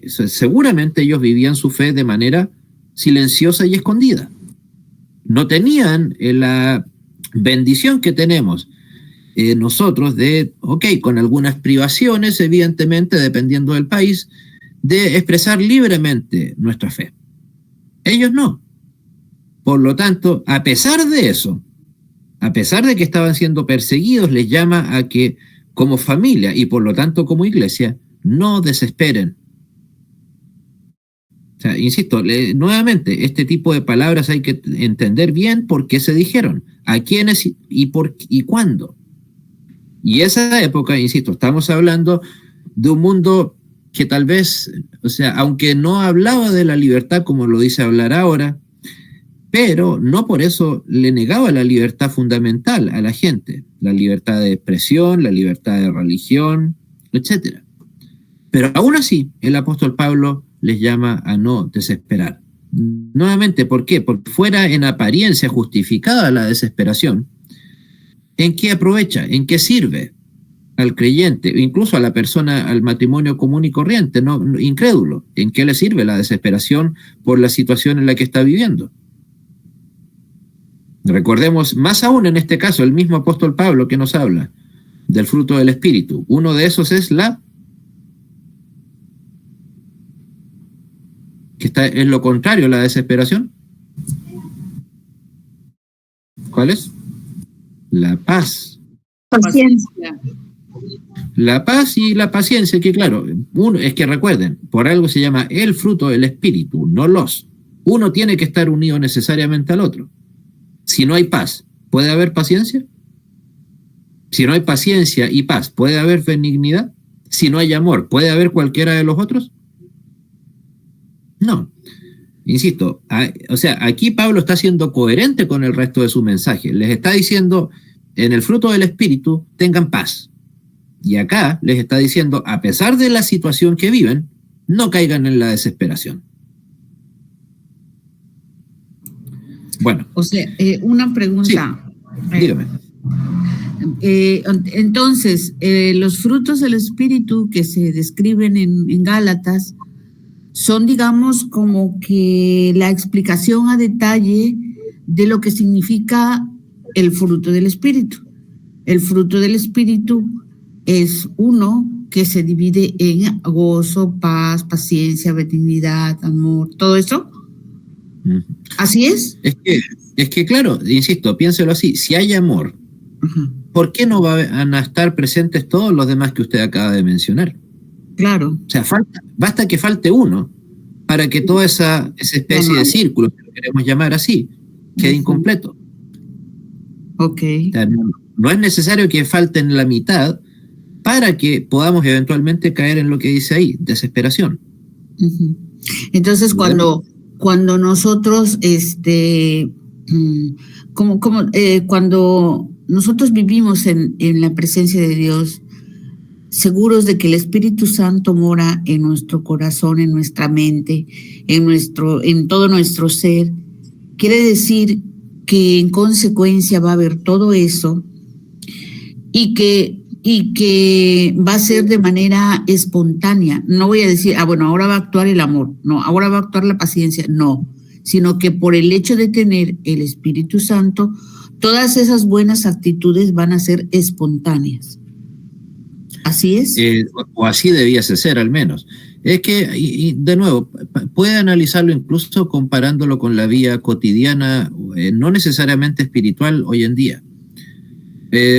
seguramente ellos vivían su fe de manera silenciosa y escondida. No tenían la bendición que tenemos nosotros de, con algunas privaciones, evidentemente, dependiendo del país, de expresar libremente nuestra fe. Ellos no. Por lo tanto, a pesar de eso, a pesar de que estaban siendo perseguidos, les llama a que como familia y por lo tanto como iglesia, no desesperen. O sea, insisto, nuevamente, este tipo de palabras hay que entender bien por qué se dijeron, a quiénes y cuándo. Y esa época, insisto, estamos hablando de un mundo que tal vez, o sea, aunque no hablaba de la libertad como lo dice hablar ahora, pero no por eso le negaba la libertad fundamental a la gente, la libertad de expresión, la libertad de religión, etc. Pero aún así, el apóstol Pablo les llama a no desesperar. Nuevamente, ¿por qué? Porque fuera en apariencia justificada la desesperación, ¿en qué aprovecha? ¿En qué sirve al creyente, incluso a la persona, al matrimonio común y corriente, no incrédulo? ¿En qué le sirve la desesperación por la situación en la que está viviendo? Recordemos, más aún en este caso, el mismo apóstol Pablo que nos habla del fruto del Espíritu. Uno de esos es es lo contrario a la desesperación. ¿Cuál es? La paz. Paciencia. La paz y la paciencia, que claro, es que recuerden, por algo se llama el fruto del Espíritu, no los. Uno tiene que estar unido necesariamente al otro. Si no hay paz, ¿puede haber paciencia? Si no hay paciencia y paz, ¿puede haber benignidad? Si no hay amor, ¿puede haber cualquiera de los otros? No. Insisto, o sea, aquí Pablo está siendo coherente con el resto de su mensaje. Les está diciendo, en el fruto del Espíritu, tengan paz. Y acá les está diciendo, a pesar de la situación que viven, no caigan en la desesperación. Bueno. O sea, una pregunta. Sí, dígame. Entonces, los frutos del Espíritu que se describen en Gálatas son, digamos, como que la explicación a detalle de lo que significa el fruto del Espíritu. El fruto del Espíritu es uno que se divide en gozo, paz, paciencia, benignidad, amor, todo eso. ¿Así es? Es que claro, insisto, piénselo así, si hay amor, ¿por qué no van a estar presentes todos los demás que usted acaba de mencionar? Claro. O sea, basta que falte uno para que toda esa especie de círculo, que lo queremos llamar así, quede incompleto. Ok. O sea, no es necesario que falten la mitad para que podamos eventualmente caer en lo que dice ahí, desesperación. Entonces, cuando nosotros, cuando nosotros vivimos en la presencia de Dios, seguros de que el Espíritu Santo mora en nuestro corazón, en nuestra mente, en todo nuestro ser, quiere decir que en consecuencia va a haber todo eso y que va a ser de manera espontánea. No voy a decir, bueno, ahora va a actuar el amor, no, ahora va a actuar la paciencia, no, sino que por el hecho de tener el Espíritu Santo, todas esas buenas actitudes van a ser espontáneas. ¿Así es? O así debiese ser, al menos. Es que, y de nuevo, puede analizarlo incluso comparándolo con la vida cotidiana, no necesariamente espiritual hoy en día.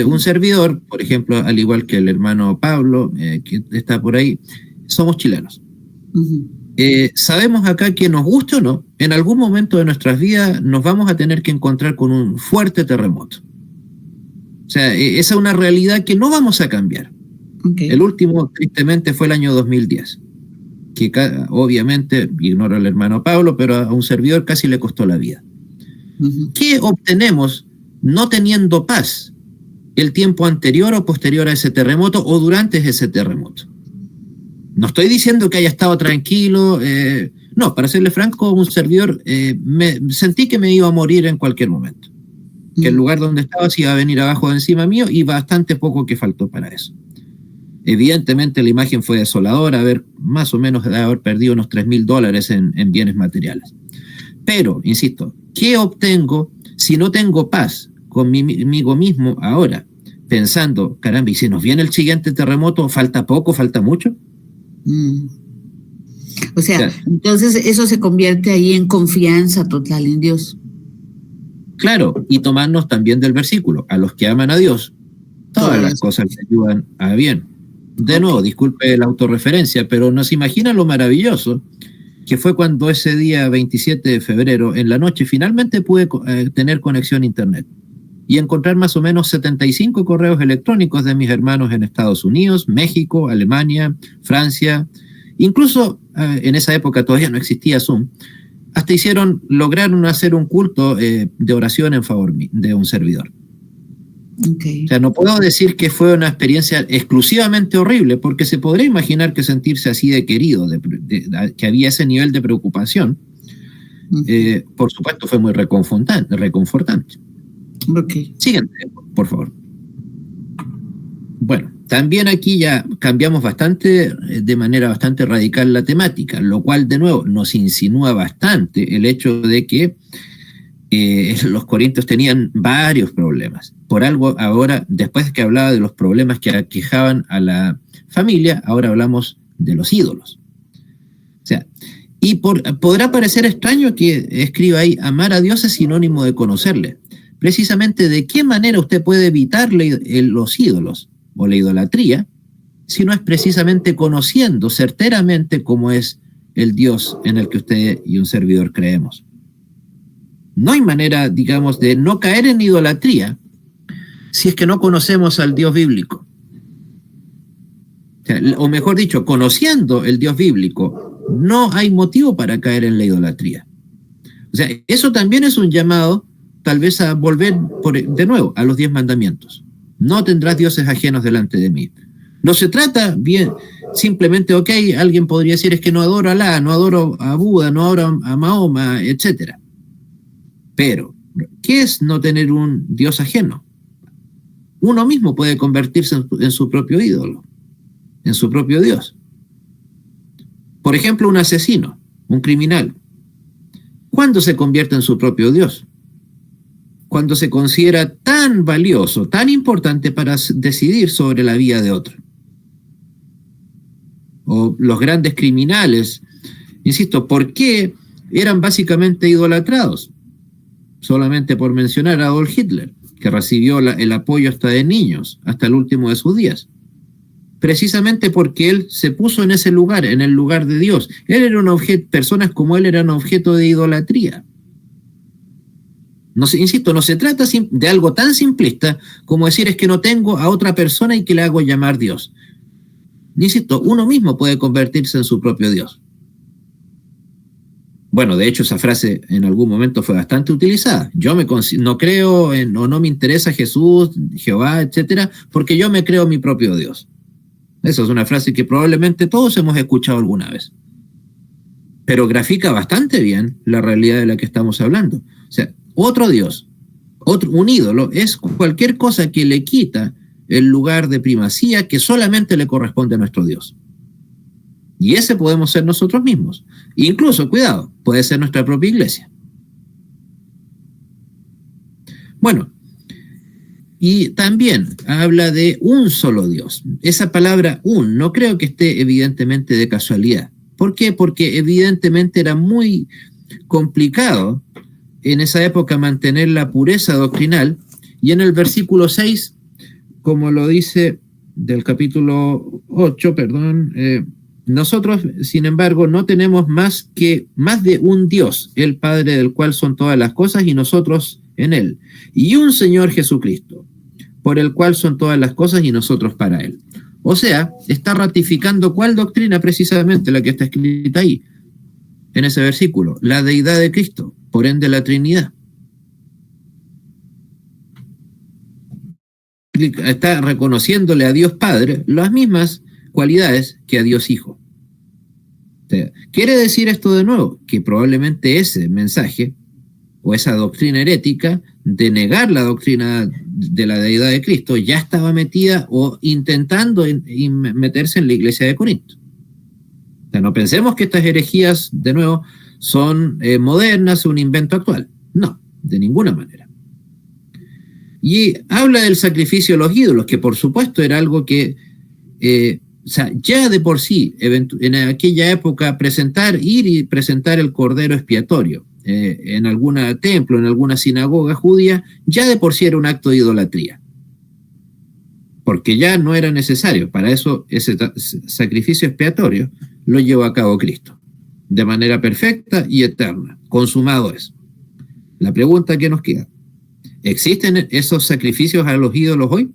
Un servidor, por ejemplo, al igual que el hermano Pablo, que está por ahí, somos chilenos. Sabemos acá que nos guste o no, en algún momento de nuestras vidas nos vamos a tener que encontrar con un fuerte terremoto. O sea, esa es una realidad que no vamos a cambiar. Okay. El último, tristemente, fue el año 2010, que obviamente, ignoro al hermano Pablo, pero a un servidor casi le costó la vida. ¿Qué obtenemos no teniendo paz el tiempo anterior o posterior a ese terremoto o durante ese terremoto? No estoy diciendo que haya estado tranquilo, no, para serle franco, un servidor, sentí que me iba a morir en cualquier momento, que el lugar donde estaba se iba a venir abajo de encima mío y bastante poco que faltó para eso. Evidentemente la imagen fue desoladora, más o menos haber perdido unos $3,000 en bienes materiales. Pero, insisto, ¿qué obtengo si no tengo paz conmigo mismo ahora? Pensando, caramba, ¿y si nos viene el siguiente terremoto, falta poco, falta mucho? O sea, entonces eso se convierte ahí en confianza total en Dios. Claro, y tomarnos también del versículo, a los que aman a Dios, todas las cosas les ayudan a bien. De nuevo, disculpe la autorreferencia, pero nos imagina lo maravilloso que fue cuando ese día 27 de febrero, en la noche, finalmente pude tener conexión a internet y encontrar más o menos 75 correos electrónicos de mis hermanos en Estados Unidos, México, Alemania, Francia. Incluso en esa época todavía no existía Zoom. Hasta lograron hacer un culto de oración en favor de un servidor. Okay. O sea, no puedo decir que fue una experiencia exclusivamente horrible, porque se podría imaginar que sentirse así de querido, que había ese nivel de preocupación, por supuesto fue muy reconfortante. Okay. Siguiente, por favor. Bueno, también aquí ya cambiamos de manera bastante radical la temática, lo cual de nuevo nos insinúa bastante el hecho de que los corintios tenían varios problemas. Por algo ahora, después que hablaba de los problemas que aquejaban a la familia, ahora hablamos de los ídolos. O sea, y podrá parecer extraño que escriba ahí, amar a Dios es sinónimo de conocerle. Precisamente, ¿de qué manera usted puede evitar los ídolos o la idolatría si no es precisamente conociendo certeramente cómo es el Dios en el que usted y un servidor creemos? No hay manera, digamos, de no caer en idolatría si es que no conocemos al Dios bíblico. O mejor dicho, conociendo el Dios bíblico, no hay motivo para caer en la idolatría. O sea, eso también es un llamado, tal vez, a volver de nuevo a los 10 mandamientos. No tendrás dioses ajenos delante de mí. No se trata bien, simplemente, ok, alguien podría decir, es que no adoro a Alá, no adoro a Buda, no adoro a Mahoma, etcétera. Pero, ¿qué es no tener un Dios ajeno? Uno mismo puede convertirse en su propio ídolo, en su propio Dios. Por ejemplo, un asesino, un criminal. ¿Cuándo se convierte en su propio Dios? Cuando se considera tan valioso, tan importante para decidir sobre la vida de otro. O los grandes criminales, insisto, ¿por qué eran básicamente idolatrados? Solamente por mencionar a Adolf Hitler, que recibió el apoyo hasta de niños, hasta el último de sus días. precisamente porque él se puso en ese lugar, en el lugar de Dios. Él era un objeto, personas como él eran objeto de idolatría. No se, insisto, no se trata de algo tan simplista como decir es que no tengo a otra persona y que le hago llamar Dios. Insisto, uno mismo puede convertirse en su propio Dios. Bueno, de hecho esa frase en algún momento fue bastante utilizada. Yo no creo en, o no me interesa Jesús, Jehová, etcétera, porque yo me creo mi propio Dios. Esa es una frase que probablemente todos hemos escuchado alguna vez. Pero grafica bastante bien la realidad de la que estamos hablando. O sea, otro Dios, un ídolo, es cualquier cosa que le quita el lugar de primacía que solamente le corresponde a nuestro Dios. Y ese podemos ser nosotros mismos. Incluso, cuidado, puede ser nuestra propia iglesia. Bueno, y también habla de un solo Dios. Esa palabra no creo que esté evidentemente de casualidad. ¿Por qué? Porque evidentemente era muy complicado en esa época mantener la pureza doctrinal, y en el versículo 6, como lo dice del capítulo 8, nosotros, sin embargo, no tenemos más de un Dios, el Padre del cual son todas las cosas y nosotros en él, y un Señor Jesucristo, por el cual son todas las cosas y nosotros para él. O sea, está ratificando ¿cuál doctrina? Precisamente la que está escrita ahí, en ese versículo, la deidad de Cristo, por ende la Trinidad. Está reconociéndole a Dios Padre las mismas cualidades que a Dios Hijo. O sea, ¿quiere decir esto de nuevo? Que probablemente ese mensaje o esa doctrina herética de negar la doctrina de la deidad de Cristo ya estaba metida o intentando meterse en la iglesia de Corinto. O sea, no pensemos que estas herejías, de nuevo, son modernas, un invento actual. No, de ninguna manera. Y habla del sacrificio de los ídolos, que por supuesto era algo que, o sea, ya de por sí, en aquella época, ir y presentar el cordero expiatorio en algún templo, en alguna sinagoga judía, ya de por sí era un acto de idolatría. Porque ya no era necesario. Para eso, ese sacrificio expiatorio lo llevó a cabo Cristo, de manera perfecta y eterna. Consumado es. La pregunta que nos queda: ¿existen esos sacrificios a los ídolos hoy?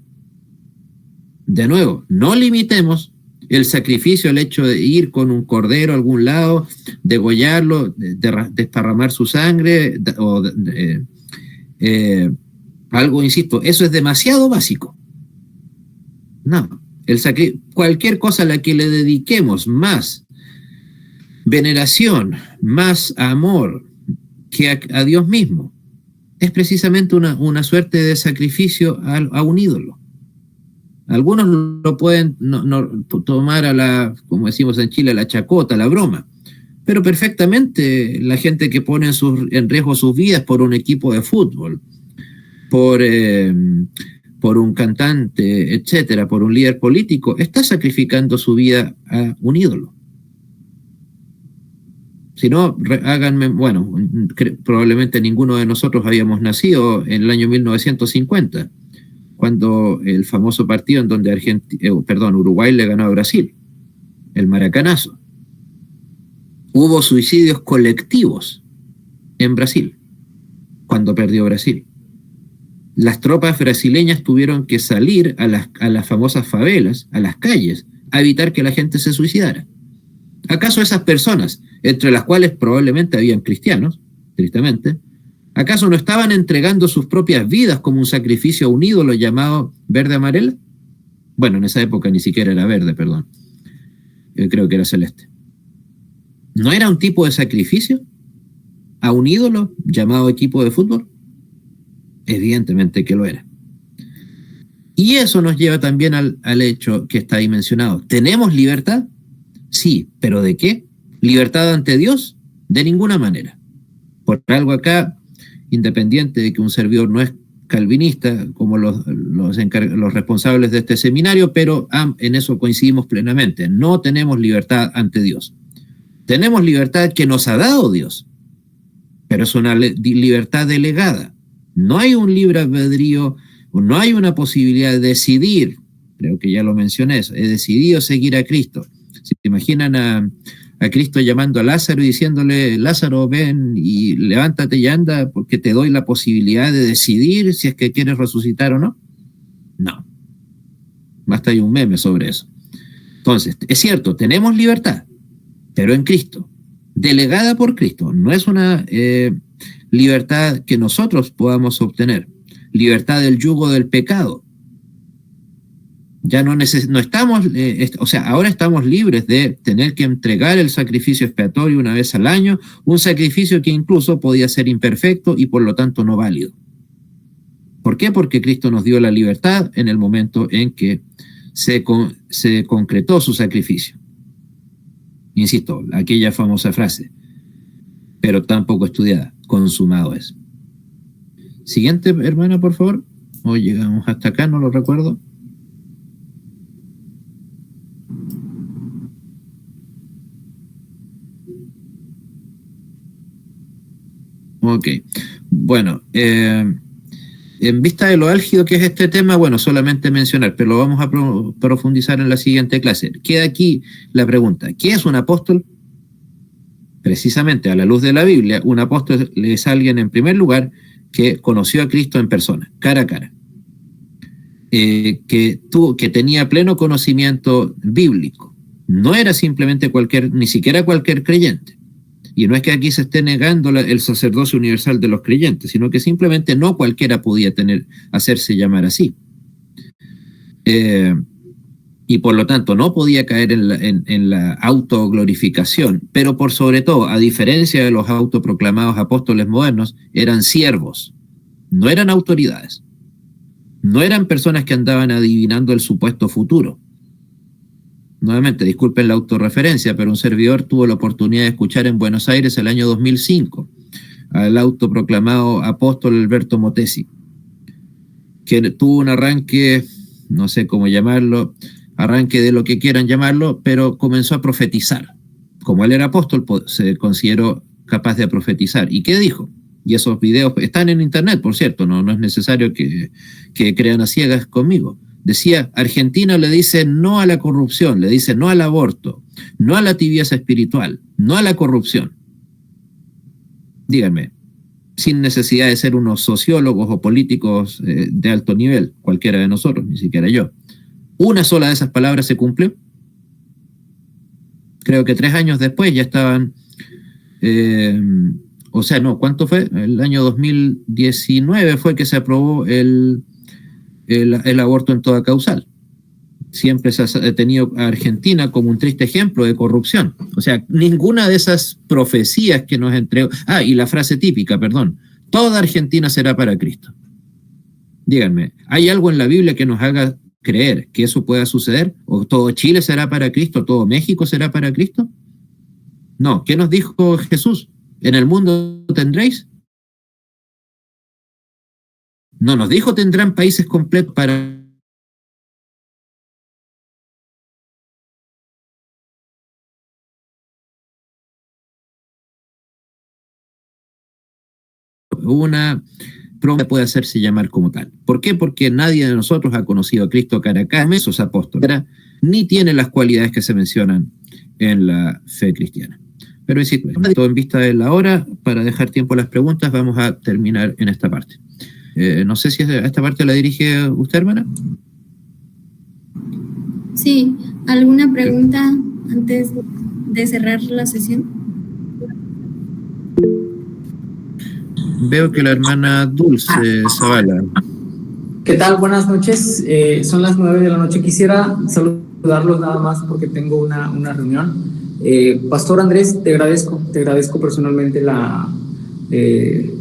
De nuevo, no limitemos el sacrificio al hecho de ir con un cordero a algún lado, degollarlo, desparramar su sangre, algo, insisto, eso es demasiado básico. No, cualquier cosa a la que le dediquemos más veneración, más amor que a Dios mismo, es precisamente una suerte de sacrificio a un ídolo. Algunos lo pueden tomar como decimos en Chile, a la chacota, a la broma, pero perfectamente la gente que pone en riesgo sus vidas por un equipo de fútbol, por un cantante, etcétera, por un líder político, está sacrificando su vida a un ídolo. Si no, probablemente ninguno de nosotros habíamos nacido en el año 1950, cuando el famoso partido en donde Uruguay le ganó a Brasil, el Maracanazo. Hubo suicidios colectivos en Brasil, cuando perdió Brasil. Las tropas brasileñas tuvieron que salir a las famosas favelas, a las calles, a evitar que la gente se suicidara. ¿Acaso esas personas, entre las cuales probablemente habían cristianos, tristemente, acaso no estaban entregando sus propias vidas como un sacrificio a un ídolo llamado verde amarela? Bueno, en esa época ni siquiera era verde, perdón. Creo que era celeste. ¿No era un tipo de sacrificio a un ídolo llamado equipo de fútbol? Evidentemente que lo era. Y eso nos lleva también al hecho que está ahí mencionado. ¿Tenemos libertad? Sí, ¿pero de qué? ¿Libertad ante Dios? De ninguna manera. Por algo acá, independiente de que un servidor no es calvinista como los responsables de este seminario, pero en eso coincidimos plenamente. No tenemos libertad ante Dios. Tenemos libertad que nos ha dado Dios, pero es una libertad delegada. No hay un libre albedrío, no hay una posibilidad de decidir creo que ya lo mencioné, he decidido seguir a Cristo. ¿Se imaginan a Cristo llamando a Lázaro y diciéndole, Lázaro, ven y levántate y anda porque te doy la posibilidad de decidir si es que quieres resucitar o no? No. Basta hay un meme sobre eso. Entonces, es cierto, tenemos libertad, pero en Cristo, delegada por Cristo. No es una libertad que nosotros podamos obtener. Libertad del yugo del pecado. Ya no estamos, ahora estamos libres de tener que entregar el sacrificio expiatorio una vez al año, un sacrificio que incluso podía ser imperfecto y por lo tanto no válido. ¿Por qué? Porque Cristo nos dio la libertad en el momento en que se concretó su sacrificio. Insisto, aquella famosa frase, pero tan poco estudiada, consumado es. Siguiente, hermana, por favor. Hoy llegamos hasta acá, no lo recuerdo. Ok, bueno, en vista de lo álgido que es este tema, bueno, solamente mencionar, pero lo vamos a profundizar en la siguiente clase. Queda aquí la pregunta, ¿qué es un apóstol? Precisamente a la luz de la Biblia, un apóstol es alguien en primer lugar que conoció a Cristo en persona, cara a cara, que tenía pleno conocimiento bíblico, no era simplemente ni siquiera cualquier creyente. Y no es que aquí se esté negando el sacerdocio universal de los creyentes, sino que simplemente no cualquiera podía hacerse llamar así. Y por lo tanto no podía caer en la autoglorificación, pero por sobre todo, a diferencia de los autoproclamados apóstoles modernos, eran siervos, no eran autoridades, no eran personas que andaban adivinando el supuesto futuro. Nuevamente, disculpen la autorreferencia, pero un servidor tuvo la oportunidad de escuchar en Buenos Aires el año 2005 al autoproclamado apóstol Alberto Motesi, que tuvo un arranque, no sé cómo llamarlo, arranque de lo que quieran llamarlo, pero comenzó a profetizar. Como él era apóstol, se consideró capaz de profetizar. ¿Y qué dijo? Y esos videos están en internet, por cierto, no es necesario que crean a ciegas conmigo. Decía, Argentina le dice no a la corrupción, le dice no al aborto, no a la tibieza espiritual, no a la corrupción. Díganme, sin necesidad de ser unos sociólogos o políticos de alto nivel, cualquiera de nosotros, ni siquiera yo. ¿Una sola de esas palabras se cumplió? Creo que 3 años después ya estaban, ¿cuánto fue? El año 2019 fue que se aprobó el aborto en toda causal. Siempre se ha tenido a Argentina como un triste ejemplo de corrupción. O sea, ninguna de esas profecías que nos entregó... y la frase típica, perdón, toda Argentina será para Cristo. Díganme, ¿hay algo en la Biblia que nos haga creer que eso pueda suceder? ¿O todo Chile será para Cristo? ¿Todo México será para Cristo? No, ¿qué nos dijo Jesús? ¿En el mundo tendréis? No nos dijo tendrán países completos para... Una promesa puede hacerse llamar como tal. ¿Por qué? Porque nadie de nosotros ha conocido a Cristo cara a cara, esos apóstoles, ni tiene las cualidades que se mencionan en la fe cristiana. Pero insisto, todo en vista de la hora, para dejar tiempo a las preguntas, vamos a terminar en esta parte. No sé si esta parte la dirige usted, hermana. Sí, ¿alguna pregunta antes de cerrar la sesión? Veo que la hermana Dulce Zavala. ¿Qué tal? Buenas noches. Son las 9 de la noche. Quisiera saludarlos nada más porque tengo una reunión. Pastor Andrés, te agradezco personalmente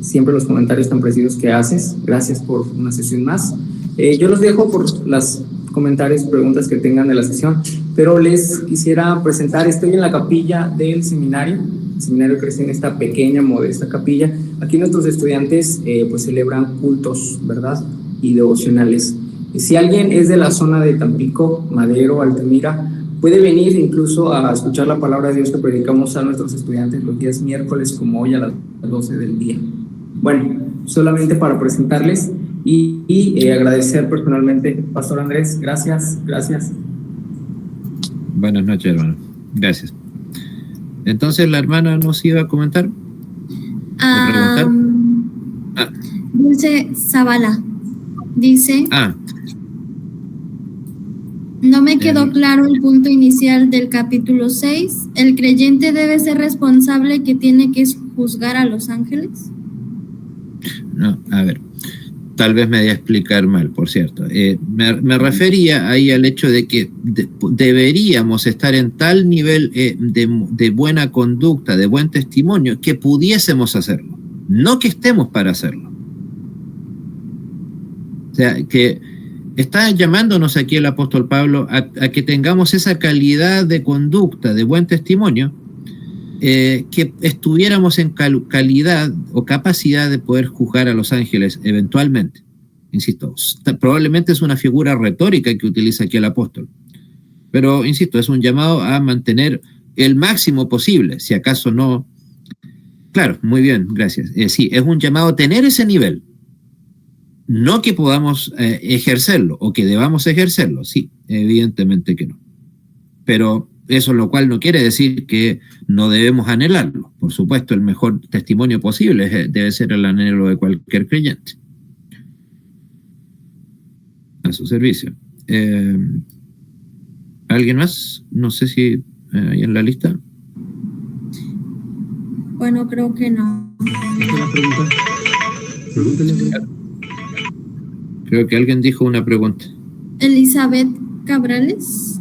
siempre los comentarios tan precisos que haces. Gracias por una sesión más. Yo los dejo por los comentarios, preguntas que tengan de la sesión, pero les quisiera presentar, estoy en la capilla del seminario. El seminario crece en esta pequeña, modesta capilla. Aquí nuestros estudiantes pues celebran cultos, ¿verdad? Y devocionales. Si alguien es de la zona de Tampico, Madero, Altamira, puede venir incluso a escuchar la palabra de Dios que predicamos a nuestros estudiantes los días miércoles, como hoy a las 12 del día. Bueno, solamente para presentarles. y agradecer personalmente, Pastor Andrés, gracias. Buenas noches, hermano. Gracias. Entonces, ¿la hermana nos iba a comentar? Dulce Zavala dice... No me quedó claro el punto inicial del capítulo 6. ¿El creyente debe ser responsable que tiene que juzgar a los ángeles? No, a ver, tal vez me voy a explicar mal, por cierto. Me refería ahí al hecho de que deberíamos estar en tal nivel de buena conducta, de buen testimonio, que pudiésemos hacerlo, no que estemos para hacerlo. O sea, que está llamándonos aquí el apóstol Pablo a que tengamos esa calidad de conducta, de buen testimonio, que estuviéramos en calidad o capacidad de poder juzgar a los ángeles eventualmente. Insisto, probablemente es una figura retórica que utiliza aquí el apóstol, pero insisto, es un llamado a mantener el máximo posible, si acaso no. Claro, muy bien, gracias. Sí, es un llamado a tener ese nivel. No que podamos ejercerlo o que debamos ejercerlo, sí, evidentemente que no. Pero eso lo cual no quiere decir que no debemos anhelarlo. Por supuesto, el mejor testimonio posible debe ser el anhelo de cualquier creyente. A su servicio. ¿Alguien más? No sé si hay en la lista. Bueno, creo que no. Creo que alguien dijo una pregunta. Elizabeth Cabrales.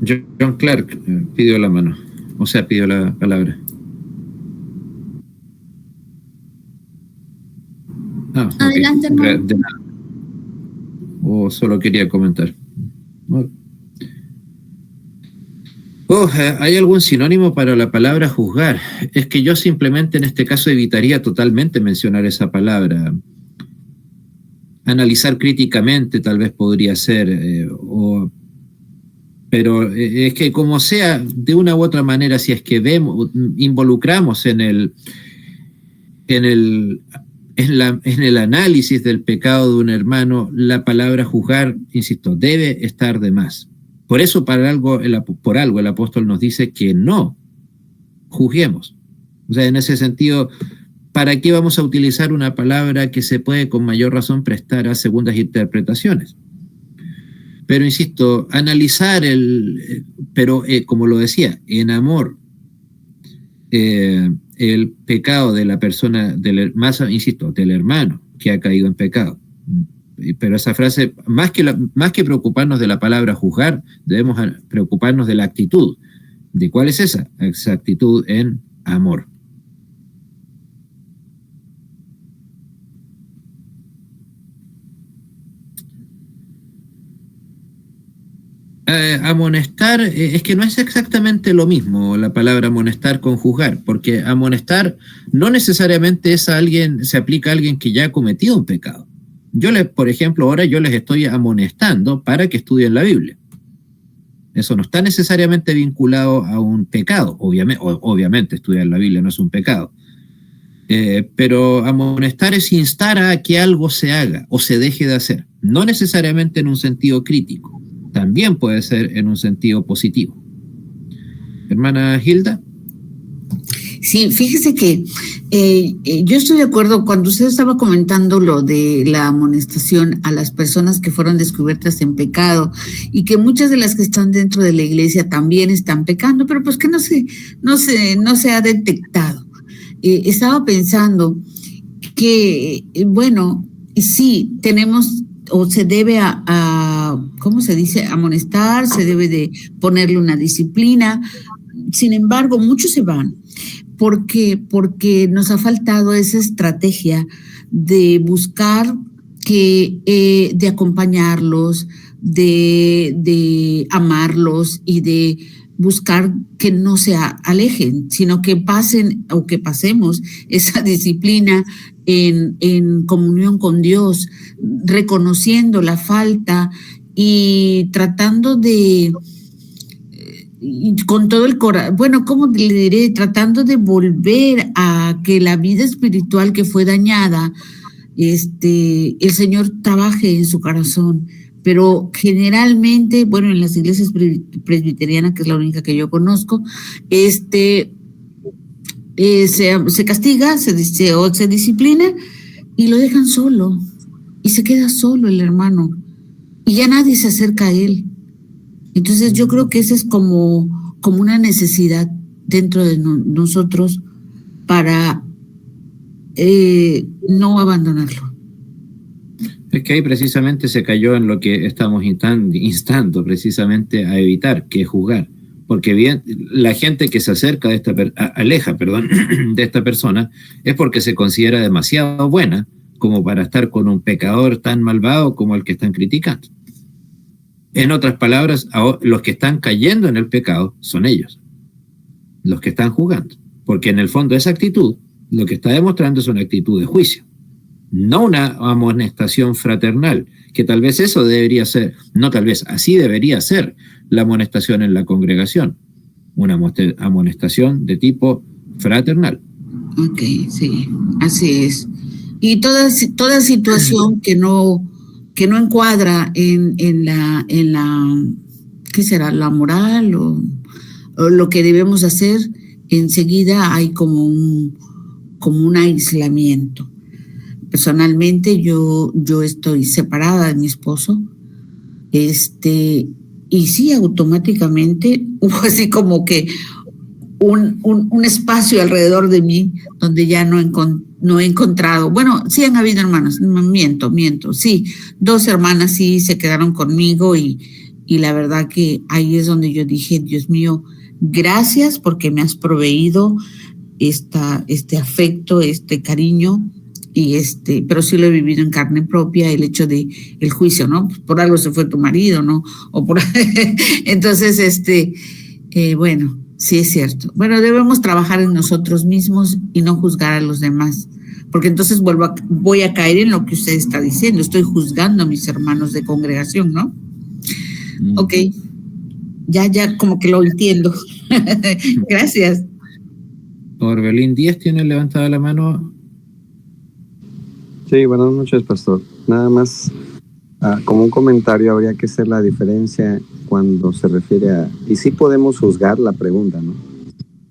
John Clark pidió la mano, o sea, pidió la palabra. Adelante, hermano. O solo quería comentar. ¿Hay algún sinónimo para la palabra juzgar? Es que yo simplemente en este caso evitaría totalmente mencionar esa palabra. Analizar críticamente tal vez podría ser, pero es que como sea, de una u otra manera, si es que involucramos en el análisis del pecado de un hermano, la palabra juzgar, insisto, debe estar de más. Por eso, por algo el apóstol nos dice que no juzguemos. O sea, en ese sentido, ¿para qué vamos a utilizar una palabra que se puede con mayor razón prestar a segundas interpretaciones? Pero insisto, analizar pero como lo decía, en amor, el pecado de la persona, del hermano que ha caído en pecado. Pero esa frase, más que preocuparnos de la palabra juzgar, debemos preocuparnos de la actitud. ¿De cuál es esa? Esa actitud en amor. Amonestar, es que no es exactamente lo mismo la palabra amonestar con juzgar, porque amonestar no necesariamente se aplica a alguien que ya ha cometido un pecado. Por ejemplo, ahora yo les estoy amonestando para que estudien la Biblia. Eso no está necesariamente vinculado a un pecado. Obviamente estudiar la Biblia no es un pecado. Pero amonestar es instar a que algo se haga o se deje de hacer. No necesariamente en un sentido crítico. También puede ser en un sentido positivo. Hermana Hilda. Sí, fíjese que yo estoy de acuerdo cuando usted estaba comentando lo de la amonestación a las personas que fueron descubiertas en pecado y que muchas de las que están dentro de la iglesia también están pecando, pero pues que no se ha detectado. Estaba pensando que, bueno, sí, tenemos o se debe ¿cómo se dice? Amonestar, se debe de ponerle una disciplina. Sin embargo, muchos se van. Porque nos ha faltado esa estrategia de buscar de acompañarlos, de amarlos y de buscar que no se alejen, sino que pasemos esa disciplina en comunión con Dios, reconociendo la falta y tratando de y con todo el corazón, bueno, ¿cómo le diré? Tratando de volver a que la vida espiritual que fue dañada, el Señor trabaje en su corazón. Pero generalmente, bueno, en las iglesias presbiterianas, que es la única que yo conozco, se castiga, se disciplina y lo dejan solo. Y se queda solo el hermano. Y ya nadie se acerca a él. Entonces yo creo que esa es como una necesidad dentro de nosotros para no abandonarlo. Es que ahí precisamente se cayó en lo que estamos instando precisamente a evitar, que es juzgar. Porque bien, la gente que se acerca de aleja de esta persona es porque se considera demasiado buena como para estar con un pecador tan malvado como el que están criticando. En otras palabras, los que están cayendo en el pecado son ellos, los que están juzgando. Porque en el fondo esa actitud lo que está demostrando es una actitud de juicio, no una amonestación fraternal, que tal vez eso debería ser, no tal vez, así debería ser la amonestación en la congregación, una amonestación de tipo fraternal. Ok, sí, así es. Y toda situación que no encuadra en la ¿qué será? La moral o lo que debemos hacer, enseguida hay como un aislamiento. Personalmente yo estoy separada de mi esposo, y sí, automáticamente hubo así como que un espacio alrededor de mí donde ya no he encontrado. Bueno, sí han habido hermanas, miento, sí, 2 hermanas sí se quedaron conmigo y la verdad que ahí es donde yo dije, Dios mío, gracias porque me has proveído este afecto, este cariño, y pero sí lo he vivido en carne propia, el hecho de el juicio, ¿no? Por algo se fue tu marido, ¿no? O por entonces, bueno, sí es cierto. Bueno, debemos trabajar en nosotros mismos y no juzgar a los demás, porque entonces voy a caer en lo que usted está diciendo, estoy juzgando a mis hermanos de congregación, ¿no? Ok, ya como que lo entiendo. Gracias. Orbelín Díaz tiene levantada la mano. Sí, buenas noches, pastor. Nada más, como un comentario, habría que hacer la diferencia cuando se refiere a... Y sí podemos juzgar la pregunta, ¿no?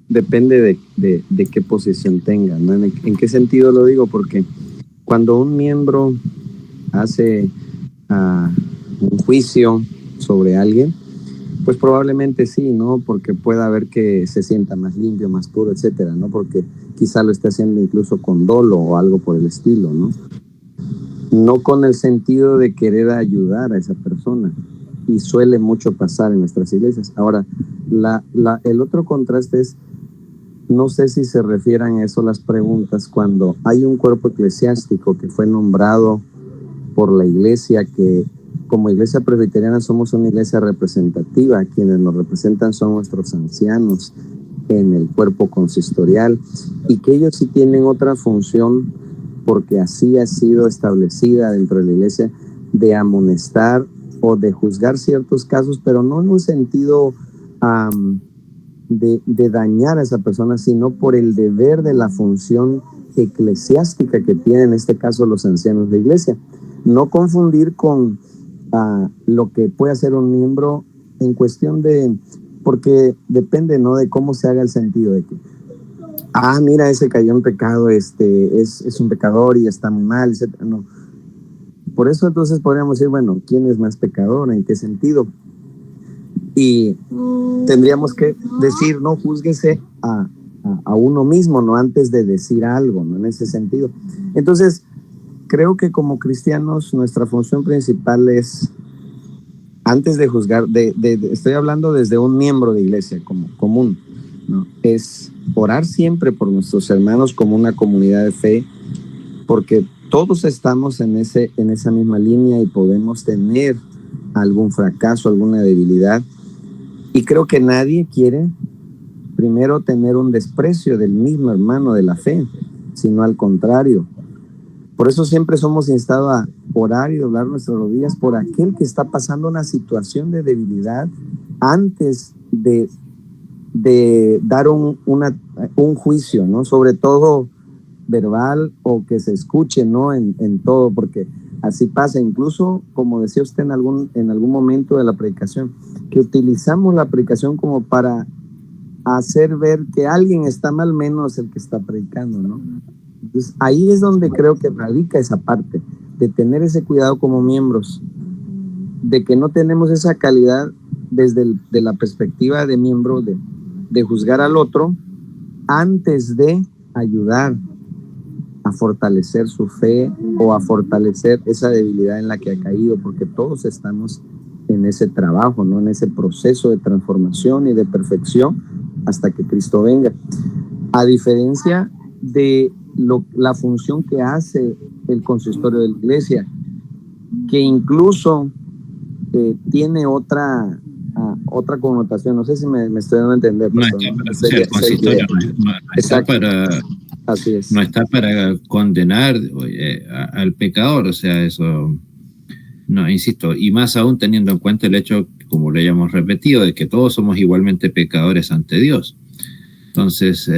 Depende de qué posición tenga, ¿no? ¿En qué sentido lo digo? Porque cuando un miembro hace un juicio sobre alguien, pues probablemente sí, ¿no? Porque pueda haber que se sienta más limpio, más puro, etcétera, ¿no? Porque quizá lo esté haciendo incluso con dolo o algo por el estilo, ¿no? No con el sentido de querer ayudar a esa persona. Y suele mucho pasar en nuestras iglesias. Ahora, el otro contraste es, no sé si se refieran a eso las preguntas, cuando hay un cuerpo eclesiástico que fue nombrado por la iglesia, que como iglesia presbiteriana somos una iglesia representativa, quienes nos representan son nuestros ancianos en el cuerpo consistorial, y que ellos sí tienen otra función, porque así ha sido establecida dentro de la iglesia, de amonestar o de juzgar ciertos casos, pero no en un sentido de dañar a esa persona, sino por el deber de la función eclesiástica que tienen en este caso los ancianos de iglesia. No confundir con lo que puede hacer un miembro en cuestión de, porque depende, ¿no?, de cómo se haga el sentido de que, mira, ese cayó en pecado, es un pecador y está muy mal, etc. No. Por eso entonces podríamos decir, bueno, ¿quién es más pecador? ¿En qué sentido? Y tendríamos que decir, no, júzguese a uno mismo, no antes de decir algo, ¿no? En ese sentido. Entonces, creo que como cristianos nuestra función principal es, antes de juzgar, estoy hablando desde un miembro de iglesia como común, ¿no? Es orar siempre por nuestros hermanos como una comunidad de fe, porque todos estamos en esa misma línea y podemos tener algún fracaso, alguna debilidad. Y creo que nadie quiere primero tener un desprecio del mismo hermano de la fe, sino al contrario. Por eso siempre somos instados a orar y doblar nuestras rodillas por aquel que está pasando una situación de debilidad antes de dar un juicio, ¿no? Sobre todo verbal o que se escuche, ¿no? En todo, porque así pasa. Incluso, como decía usted en algún momento de la predicación, que utilizamos la predicación como para hacer ver que alguien está mal, menos el que está predicando, ¿no? Entonces, ahí es donde creo que radica esa parte, de tener ese cuidado como miembros, de que no tenemos esa calidad de la perspectiva de miembro de juzgar al otro antes de ayudar a fortalecer su fe o a fortalecer esa debilidad en la que ha caído, porque todos estamos en ese trabajo, ¿no? En ese proceso de transformación y de perfección hasta que Cristo venga. A diferencia de la función que hace el consistorio de la iglesia, que incluso tiene otra connotación. No sé si me estoy dando a entender. El consistorio no está para condenar al pecador, o sea, eso, no, insisto, y más aún teniendo en cuenta el hecho, como lo hayamos repetido, de que todos somos igualmente pecadores ante Dios. Entonces,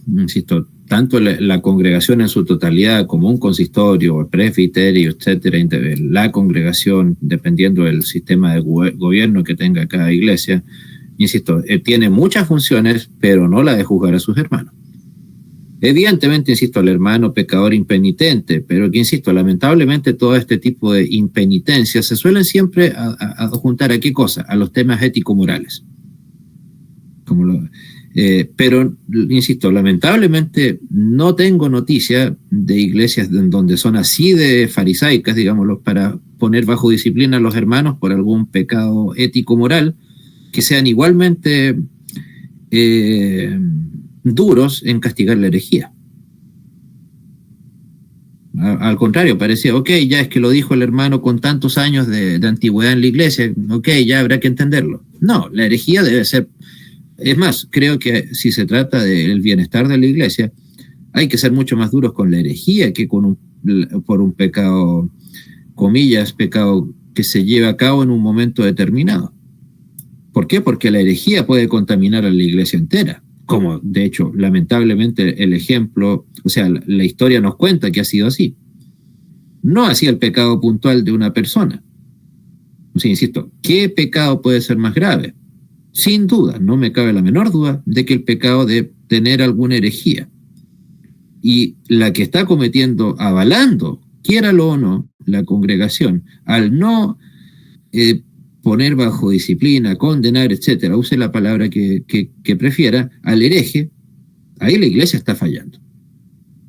insisto, tanto la congregación en su totalidad como un consistorio, el presbiterio, etcétera, la congregación, dependiendo del sistema de gobierno que tenga cada iglesia, insisto, tiene muchas funciones, pero no la de juzgar a sus hermanos. Evidentemente, insisto, el hermano pecador impenitente, pero que, insisto, lamentablemente todo este tipo de impenitencias se suelen siempre adjuntar a qué cosa, a los temas ético-morales. Pero, insisto, lamentablemente no tengo noticia de iglesias en donde son así de farisaicas, digámoslo, para poner bajo disciplina a los hermanos por algún pecado ético-moral, que sean igualmente duros en castigar la herejía. Al contrario, parecía, ok, ya es que lo dijo el hermano con tantos años de antigüedad en la iglesia, ok, ya habrá que entenderlo. No, la herejía debe ser... Es más, creo que si se trata del bienestar de la iglesia, hay que ser mucho más duros con la herejía que por un pecado, comillas, pecado que se lleva a cabo en un momento determinado. ¿Por qué? Porque la herejía puede contaminar a la iglesia entera, como de hecho, lamentablemente, el ejemplo, o sea, la historia nos cuenta que ha sido así. No así el pecado puntual de una persona. O sea, insisto, ¿qué pecado puede ser más grave? Sin duda, no me cabe la menor duda de que el pecado de tener alguna herejía. Y la que está cometiendo, avalando, quiéralo o no, la congregación, al no poner bajo disciplina, condenar, etcétera, use la palabra que prefiera, al hereje, ahí la iglesia está fallando.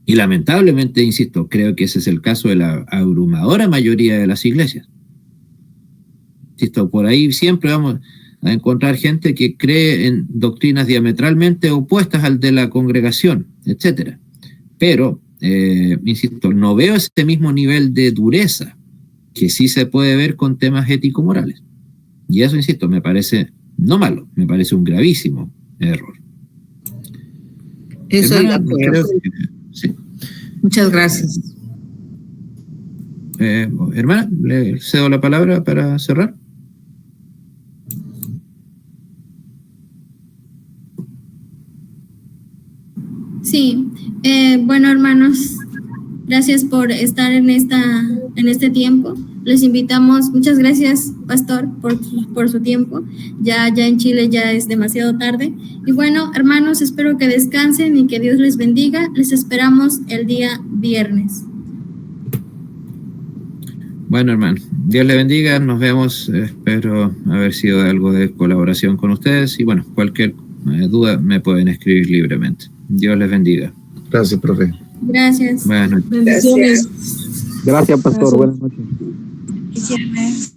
Y lamentablemente, insisto, creo que ese es el caso de la abrumadora mayoría de las iglesias. Insisto, por ahí siempre vamos a encontrar gente que cree en doctrinas diametralmente opuestas al de la congregación, etcétera. Pero, insisto, no veo ese mismo nivel de dureza que sí se puede ver con temas ético-morales. Y eso, insisto, me parece no malo, me parece un gravísimo error. Eso es la prueba. Sí. Muchas gracias. Hermana, le cedo la palabra para cerrar. Sí, bueno, hermanos, gracias por estar en este tiempo. Les invitamos, muchas gracias, pastor, por su tiempo. Ya en Chile ya es demasiado tarde. Y bueno, hermanos, espero que descansen y que Dios les bendiga. Les esperamos el día viernes. Bueno, hermano, Dios le bendiga. Nos vemos. Espero haber sido algo de colaboración con ustedes. Y bueno, cualquier duda me pueden escribir libremente. Dios les bendiga. Gracias, profe. Gracias. Buenas noches. Bendiciones. Gracias, pastor. Buenas noches. Bendiciones.